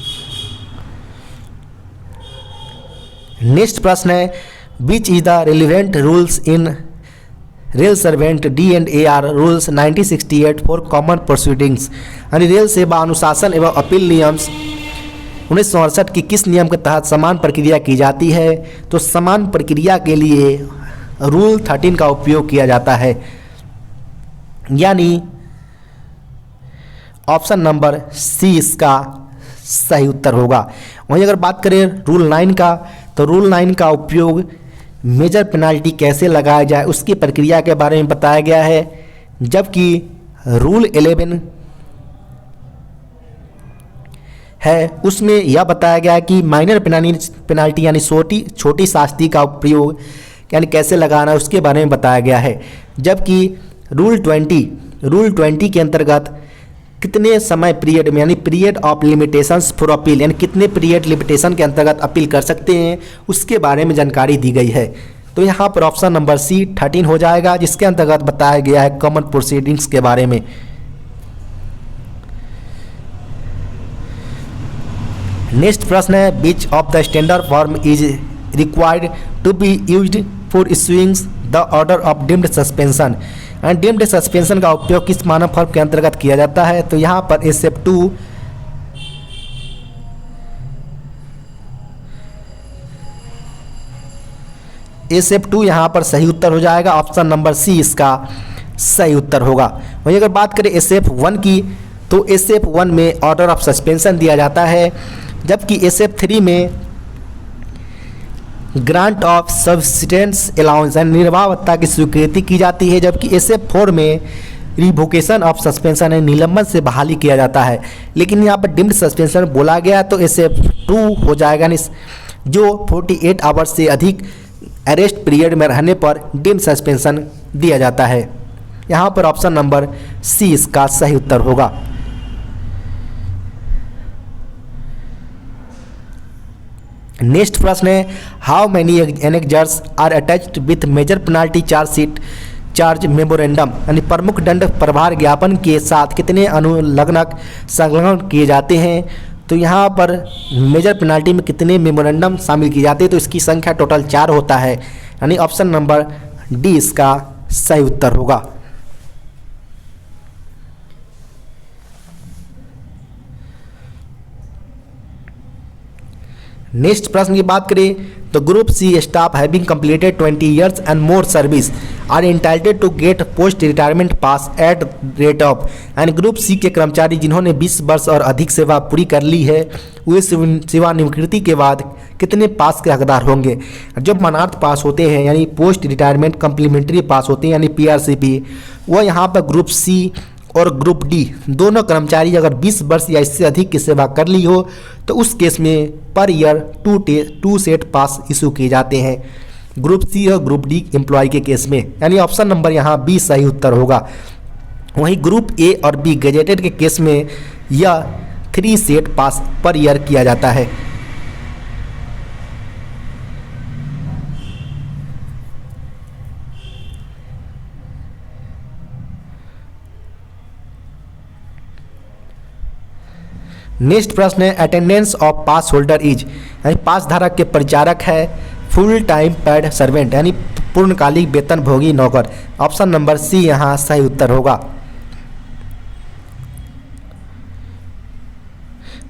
नेक्स्ट प्रश्न है which is the relevant rules in rail servant D&AR rules 1968 for common proceedings, यानी रेल सेवा अनुशासन एवं अपील नियम 1968 की किस नियम के तहत समान प्रक्रिया की जाती है। तो समान प्रक्रिया के लिए रूल 13 का उपयोग किया जाता है, यानी ऑप्शन नंबर सी इसका सही उत्तर होगा। वहीं अगर बात करें रूल 9 का, तो रूल 9 का उपयोग मेजर पेनाल्टी कैसे लगाया जाए उसकी प्रक्रिया के बारे में बताया गया है, जबकि रूल 11 है उसमें यह बताया गया है कि माइनर पेनाल्टी यानी छोटी शास्ति का प्रयोग यानी कैसे लगाना है उसके बारे में बताया गया है। जबकि रूल 20 के अंतर्गत कितने समय पीरियड में यानी period of limitations for appeal यानी कितने पीरियड लिमिटेशन के अंतर्गत अपील कर सकते हैं उसके बारे में जानकारी दी गई है। तो यहाँ पर ऑप्शन नंबर सी 13 हो जाएगा, जिसके अंतर्गत बताया गया है कॉमन प्रोसीडिंग्स के बारे में। नेक्स्ट प्रश्न है which of the standard form is required to be used for issuing the order of deemed suspension, and deemed suspension का उपयोग किस मानक फॉर्म के अंतर्गत किया जाता है। तो यहाँ पर SF2 SF2 यहाँ पर सही उत्तर हो जाएगा। ऑप्शन नंबर सी इसका सही उत्तर होगा। वहीं अगर बात करें SF1 की, तो SF1 में ऑर्डर ऑफ सस्पेंशन दिया जाता है, जबकि SF3 में ग्रांट ऑफ सब्सिडेंस अलाउंस यानी निर्वाह भत्ता की स्वीकृति की जाती है, जबकि SF4 में रिवोकेशन ऑफ सस्पेंशन है, निलंबन से बहाली किया जाता है। लेकिन यहाँ पर डिम्ड सस्पेंशन बोला गया तो SF2 हो जाएगा, जो 48 आवर्स से अधिक अरेस्ट पीरियड में रहने पर डिम्ड सस्पेंशन दिया जाता है। यहाँ पर ऑप्शन नंबर सी इसका सही उत्तर होगा। नेक्स्ट प्रश्न है, how many annexures are attached with major penalty charge memorandum यानी प्रमुख दंड प्रभार ज्ञापन के साथ कितने अनुलग्नक संलग्न किए जाते हैं। तो यहाँ पर मेजर पेनाल्टी में कितने मेमोरेंडम शामिल किए जाते हैं, तो इसकी संख्या टोटल 4 होता है, यानी ऑप्शन नंबर डी इसका सही उत्तर होगा। नेक्स्ट प्रश्न की बात करें तो group C staff having completed 20 years and more service are entitled to get post retirement pass at rate of and group C के कर्मचारी जिन्होंने 20 वर्ष और अधिक सेवा पूरी कर ली है, वे सेवानिवृत्ति के बाद कितने पास के हकदार होंगे। जब मानार्थ पास होते हैं यानी पोस्ट रिटायरमेंट कम्प्लीमेंट्री पास होते हैं यानी PRCP, वह यहाँ पर ग्रुप सी और ग्रुप डी दोनों कर्मचारी अगर 20 वर्ष या इससे अधिक की सेवा कर ली हो तो उस केस में per year 2 set pass issue किए जाते हैं, ग्रुप सी और ग्रुप डी एम्प्लॉय के केस में, यानी ऑप्शन नंबर यहाँ बी सही उत्तर होगा। वहीं ग्रुप ए और बी गजेटेड के केस में यह 3 सेट पास पर ईयर किया जाता है। नेक्स्ट प्रश्न है, attendance of pass holder is यानी पास धारक के परिचारक है फुल टाइम पेड सर्वेंट यानी पूर्णकालिक वेतन भोगी नौकर। ऑप्शन नंबर सी यहाँ सही उत्तर होगा।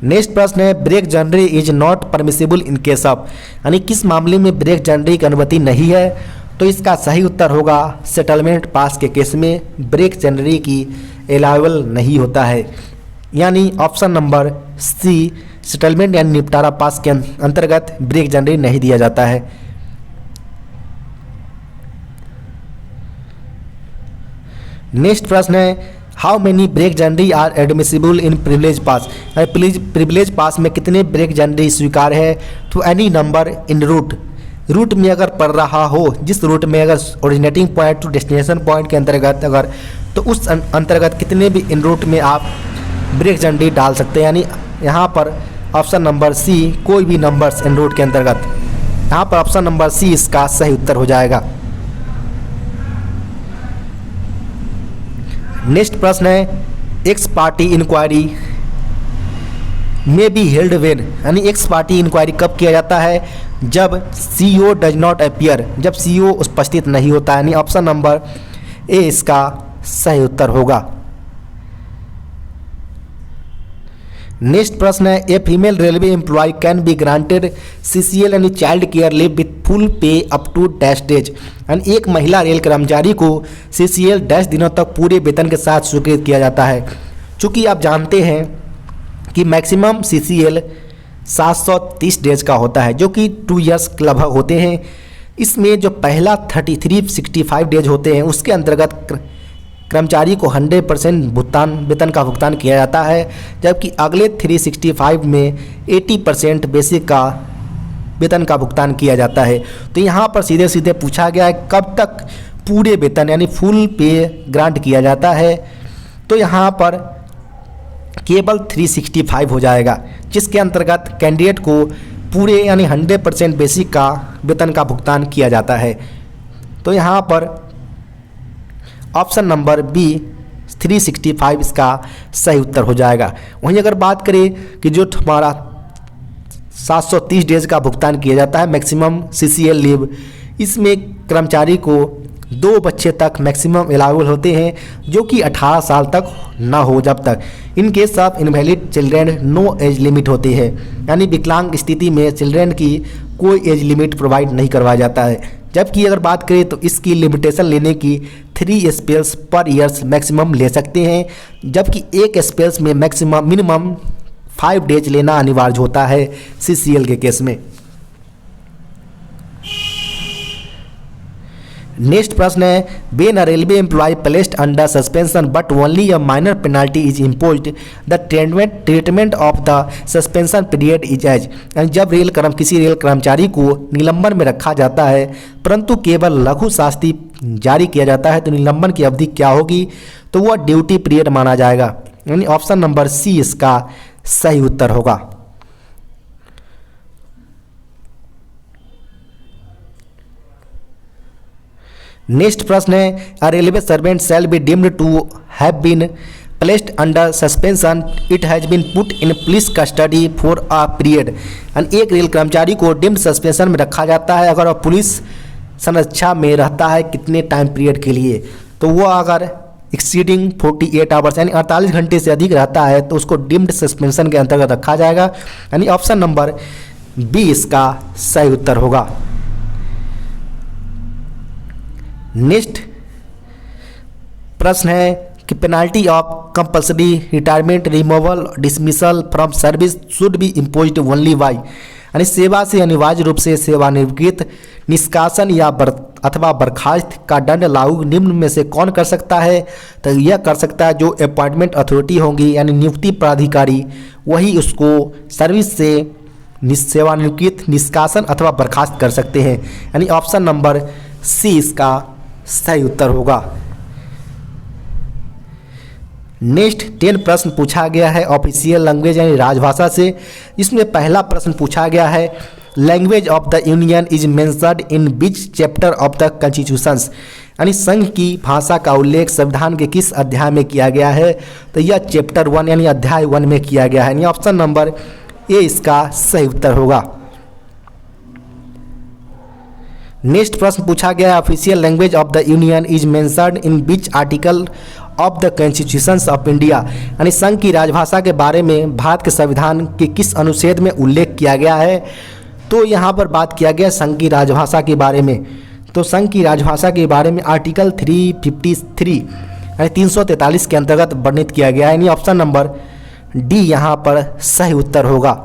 नेक्स्ट प्रश्न है, ब्रेक जनरी is not permissible in case of यानी किस मामले में ब्रेक जनरी की अनुमति नहीं है। तो इसका सही उत्तर होगा सेटलमेंट पास के केस में ब्रेक जनरी की अलाउएबल नहीं होता है, यानी ऑप्शन नंबर सी सेटलमेंट यानी निपटारा पास के अंतर्गत ब्रेक जनरी नहीं दिया जाता है। नेक्स्ट प्रश्न है, हाउ मेनी ब्रेक जनरी are admissible in privilege pass privilege pass में कितने ब्रेक जनरी स्वीकार है। तो एनी नंबर इन रूट में अगर पड़ रहा हो, जिस रूट में अगर originating point two destination point के अंतर्गत अगर, तो उस अंतर्गत कितने भी इन रूट में आप ब्रेक जनरी डाल सकते हैं, यानी यहाँ पर ऑप्शन नंबर सी कोई भी नंबर्स इन रूट के अंतर्गत, यहाँ पर ऑप्शन नंबर सी इसका सही उत्तर हो जाएगा। नेक्स्ट प्रश्न है, एक्स पार्टी इंक्वायरी में बी हेल्ड वेन यानी एक्स पार्टी इंक्वायरी कब किया जाता है, जब CEO डज नॉट अपीयर जब CEO उपस्थित नहीं होता, यानी ऑप्शन नंबर ए इसका सही उत्तर होगा। नेक्स्ट प्रश्न है, a female railway employee can be granted CCL यानी child care leave with full pay up to dash days यानी एक महिला रेल कर्मचारी को CCL डैश दिनों तक पूरे वेतन के साथ स्वीकृत किया जाता है। चूँकि आप जानते हैं कि मैक्सिमम CCL 730 डेज का होता है, जो कि 2 ईयर्स लगभग होते हैं। इसमें जो पहला 3365 डेज होते हैं उसके अंतर्गत कर्मचारी को 100% वेतन का भुगतान किया जाता है, जबकि अगले 365 में 80% बेसिक का वेतन का भुगतान किया जाता है। तो यहाँ पर सीधे सीधे पूछा गया है कब तक पूरे वेतन यानी फुल पे ग्रांट किया जाता है। तो यहाँ पर केवल 365 हो जाएगा, जिसके अंतर्गत कैंडिडेट को पूरे यानी 100% बेसिक का वेतन का भुगतान किया जाता है। तो यहाँ पर ऑप्शन नंबर बी 365 इसका सही उत्तर हो जाएगा। वहीं अगर बात करें कि जो हमारा 730 डेज का भुगतान किया जाता है मैक्सिमम CCL लीव, इसमें कर्मचारी को 2 बच्चे तक मैक्सिमम अलाउबल होते हैं, जो कि 18 साल तक ना हो जब तक। In case of invalid children no age limit होती है, यानी विकलांग स्थिति में चिल्ड्रेन की कोई एज लिमिट प्रोवाइड नहीं करवाया जाता है, जबकि अगर बात करें तो इसकी लिमिटेशन लेने की 3 स्पेल्स पर ईयर्स मैक्सिमम ले सकते हैं, जबकि एक स्पेल्स में मिनिमम 5 डेज लेना अनिवार्य होता है CCL के केस में। नेक्स्ट प्रश्न है, when a railway employee placed under suspension but only a minor penalty is imposed the treatment of the suspension period is as. यानी जब किसी रेल कर्मचारी को निलंबन में रखा जाता है परंतु केवल लघु शास्ति जारी किया जाता है तो निलंबन की अवधि क्या होगी, तो वह ड्यूटी पीरियड माना जाएगा। यानी ऑप्शन नंबर सी इसका सही उत्तर होगा। नेक्स्ट प्रश्न है, a railway servant shall be deemed to have been placed under suspension it has been put in police custody for a period. यानी एक रेल कर्मचारी को डीम्ड सस्पेंशन में रखा जाता है अगर वह पुलिस संरक्षा में रहता है कितने टाइम पीरियड के लिए, तो वह अगर एक्सीडिंग 48 आवर्स यानी 48 घंटे से अधिक रहता है तो उसको डीम्ड सस्पेंशन के अंतर्गत रखा जाएगा। यानी ऑप्शन नंबर बी इसका सही उत्तर होगा। नेक्स्ट प्रश्न है कि penalty of compulsory retirement removal dismissal from service should be imposed only by. यानी सेवा से अनिवार्य रूप से सेवानिवृत्त, निष्कासन या अथवा बर्खास्त का दंड लागू निम्न में से कौन कर सकता है, तो यह कर सकता है जो अपॉइंटमेंट अथॉरिटी होंगी यानी नियुक्ति प्राधिकारी, वही उसको सर्विस से सेवानिवृत्त, निष्कासन अथवा बर्खास्त कर सकते हैं। यानी ऑप्शन नंबर सी इसका सही उत्तर होगा। नेक्स्ट 10 प्रश्न पूछा गया है ऑफिशियल लैंग्वेज यानी राजभाषा से। इसमें पहला प्रश्न पूछा गया है, language of the union is mentioned in which chapter of the constitutions. यानी संघ की भाषा का उल्लेख संविधान के किस अध्याय में किया गया है, तो यह चैप्टर 1 यानी अध्याय 1 में किया गया है। यानी ऑप्शन नंबर ए इसका सही उत्तर होगा। नेक्स्ट प्रश्न पूछा गया है, official language of the union is mentioned in which article of the constitutions of India. यानी संघ की राजभाषा के बारे में भारत के संविधान के किस अनुच्छेद में उल्लेख किया गया है, तो यहाँ पर बात किया गया संघ की राजभाषा के बारे में। तो संघ की राजभाषा के बारे में आर्टिकल 353 यानी 343 के अंतर्गत वर्णित किया गया है। यानी ऑप्शन नंबर डी यहाँ पर सही उत्तर होगा।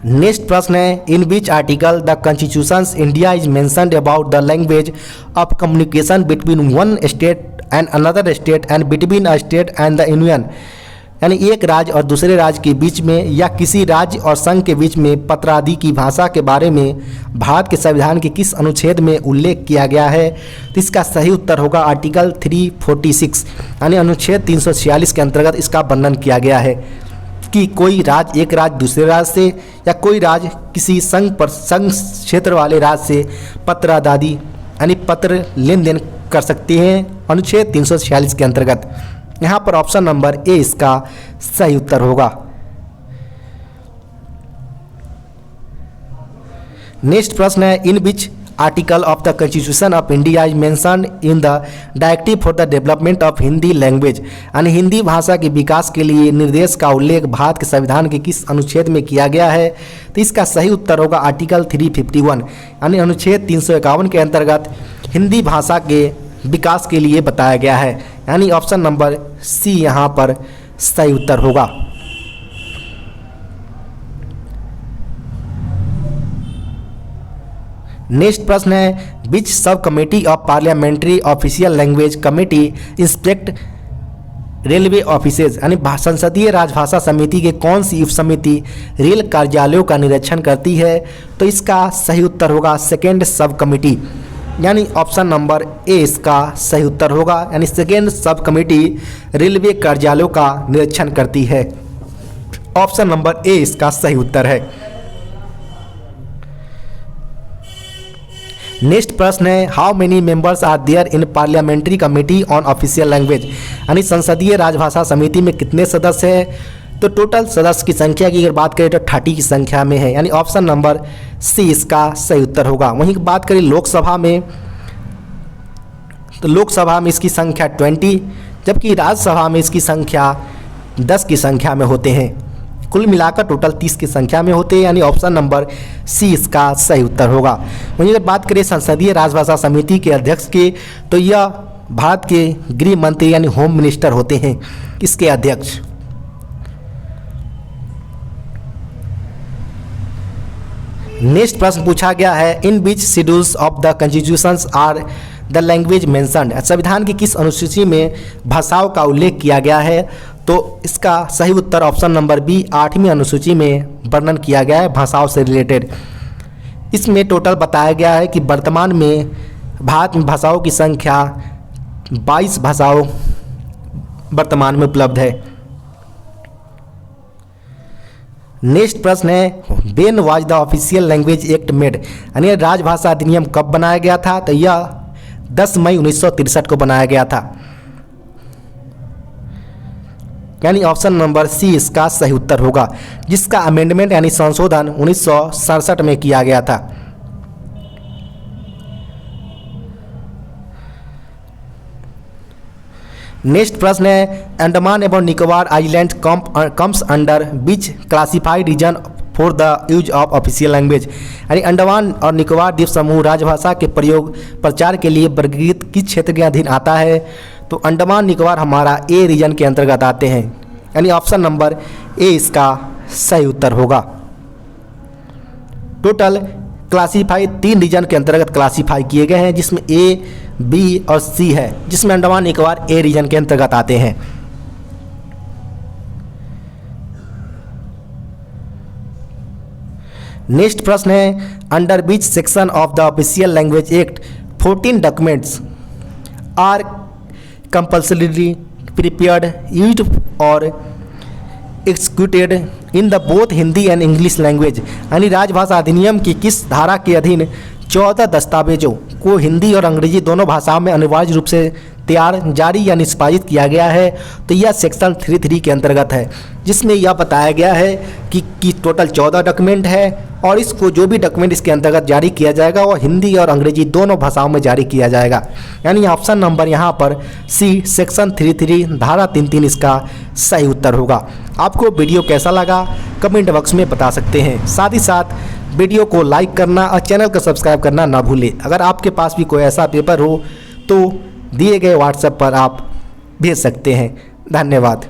नेक्स्ट प्रश्न है, in which article the constitutions India is mentioned about the language of communication between one state and another state and between a state and the union. यानी एक राज्य और दूसरे राज्य के बीच में या किसी राज्य और संघ के बीच में पत्र आदि की भाषा के बारे में भारत के संविधान के किस अनुच्छेद में उल्लेख किया गया है, तो इसका सही उत्तर होगा आर्टिकल 346 यानी अनुच्छेद 346 के अंतर्गत इसका वर्णन किया गया है कि कोई राज्य एक राज्य दूसरे राज्य से या कोई राज्य किसी संघ क्षेत्र वाले राज्य से पत्र आदि यानी पत्र लेन देन कर सकते हैं अनुच्छेद 346 के अंतर्गत। यहाँ पर ऑप्शन नंबर ए इसका सही उत्तर होगा। नेक्स्ट प्रश्न है, in which article of the constitution of India is mentioned in the directive for the development of Hindi language. यानी हिंदी भाषा के विकास के लिए निर्देश का उल्लेख भारत के संविधान के किस अनुच्छेद में किया गया है, तो इसका सही उत्तर होगा आर्टिकल 351 यानी अनुच्छेद 351 के अंतर्गत हिंदी भाषा के विकास के लिए बताया गया है। यानी ऑप्शन नंबर सी यहाँ पर सही उत्तर होगा। नेक्स्ट प्रश्न है, which sub committee of parliamentary official language committee inspect railway offices. यानी संसदीय राजभाषा समिति के कौन सी उप समिति रेल कार्यालयों का निरीक्षण करती है, तो इसका सही उत्तर होगा सेकेंड सब कमेटी यानी ऑप्शन नंबर ए इसका सही उत्तर होगा। यानी सेकेंड सब कमेटी रेलवे कार्यालयों का निरीक्षण करती है। ऑप्शन नंबर ए इसका सही उत्तर है। नेक्स्ट प्रश्न है, how many members are there in parliamentary committee on official language. यानी संसदीय राजभाषा समिति में कितने सदस्य हैं, तो टोटल सदस्य की संख्या की अगर बात करें तो 30 की संख्या में है। यानी ऑप्शन नंबर सी इसका सही उत्तर होगा। वहीं बात करें लोकसभा में, तो लोकसभा में इसकी संख्या 20, जबकि राज्यसभा में इसकी संख्या 10 की संख्या में होते हैं। कुल मिलाकर टोटल 30 की संख्या में होते हैं, यानी ऑप्शन नंबर सी इसका सही उत्तर होगा। वहीं अगर बात करें संसदीय राजभाषा समिति के अध्यक्ष के, तो यह भारत के गृह मंत्री यानी होम मिनिस्टर होते हैं इसके अध्यक्ष। नेक्स्ट प्रश्न पूछा गया है, in which schedules of the constitutions are the language mentioned. संविधान की किस अनुसूची में भाषाओं का उल्लेख किया गया है? तो इसका सही उत्तर ऑप्शन नंबर बी 8वीं अनुसूची में वर्णन किया गया है भाषाओं से रिलेटेड। इसमें टोटल बताया गया है कि वर्तमान में भारत में भाषाओं की संख्या 22 भाषाओं वर्तमान में उपलब्ध है। नेक्स्ट प्रश्न है, when was the official language act made, यानी राजभाषा अधिनियम कब बनाया गया था? तो यह 10 मई 1963 को बनाया गया था, यानी ऑप्शन नंबर सी इसका सही उत्तर होगा, जिसका अमेंडमेंट यानी संशोधन 1967 में किया गया था। नेक्स्ट प्रश्न है, अंडमान एवं Nicobar island comes under which classified region for the use of official language, यानी अंडमान और निकोबार द्वीप समूह राजभाषा के प्रयोग प्रचार के लिए वर्गीकृत किस क्षेत्र के अधीन आता है? तो अंडमान निकोबार हमारा ए रीजन के अंतर्गत आते हैं, यानी ऑप्शन नंबर ए इसका सही उत्तर होगा। टोटल क्लासीफाई 3 रीजन के अंतर्गत क्लासीफाई किए गए हैं, जिसमें ए, बी और सी है, जिसमें अंडमान निकोबार ए रीजन के अंतर्गत आते हैं। नेक्स्ट प्रश्न है, under which section of the official language act 14 documents are compulsorily prepared used और executed in the both Hindi and English language, यानी राजभाषा अधिनियम की किस धारा के अधीन 14 दस्तावेजों को हिंदी और अंग्रेजी दोनों भाषाओं में अनिवार्य रूप से तैयार, जारी या निष्पादित किया गया है? तो यह सेक्शन 33 के अंतर्गत है, जिसमें यह बताया गया है कि टोटल 14 डॉक्यूमेंट है और इसको जो भी डॉक्यूमेंट इसके अंतर्गत जारी किया जाएगा वो हिंदी और अंग्रेजी दोनों भाषाओं में जारी किया जाएगा, यानी ऑप्शन नंबर यहाँ पर सी सेक्शन 33 धारा 33 इसका सही उत्तर होगा। आपको वीडियो कैसा लगा कमेंट बॉक्स में बता सकते हैं। साथ ही साथ वीडियो को लाइक करना और चैनल को सब्सक्राइब करना ना भूलें। अगर आपके पास भी कोई ऐसा पेपर हो तो दिए गए व्हाट्सएप पर आप भेज सकते हैं। धन्यवाद।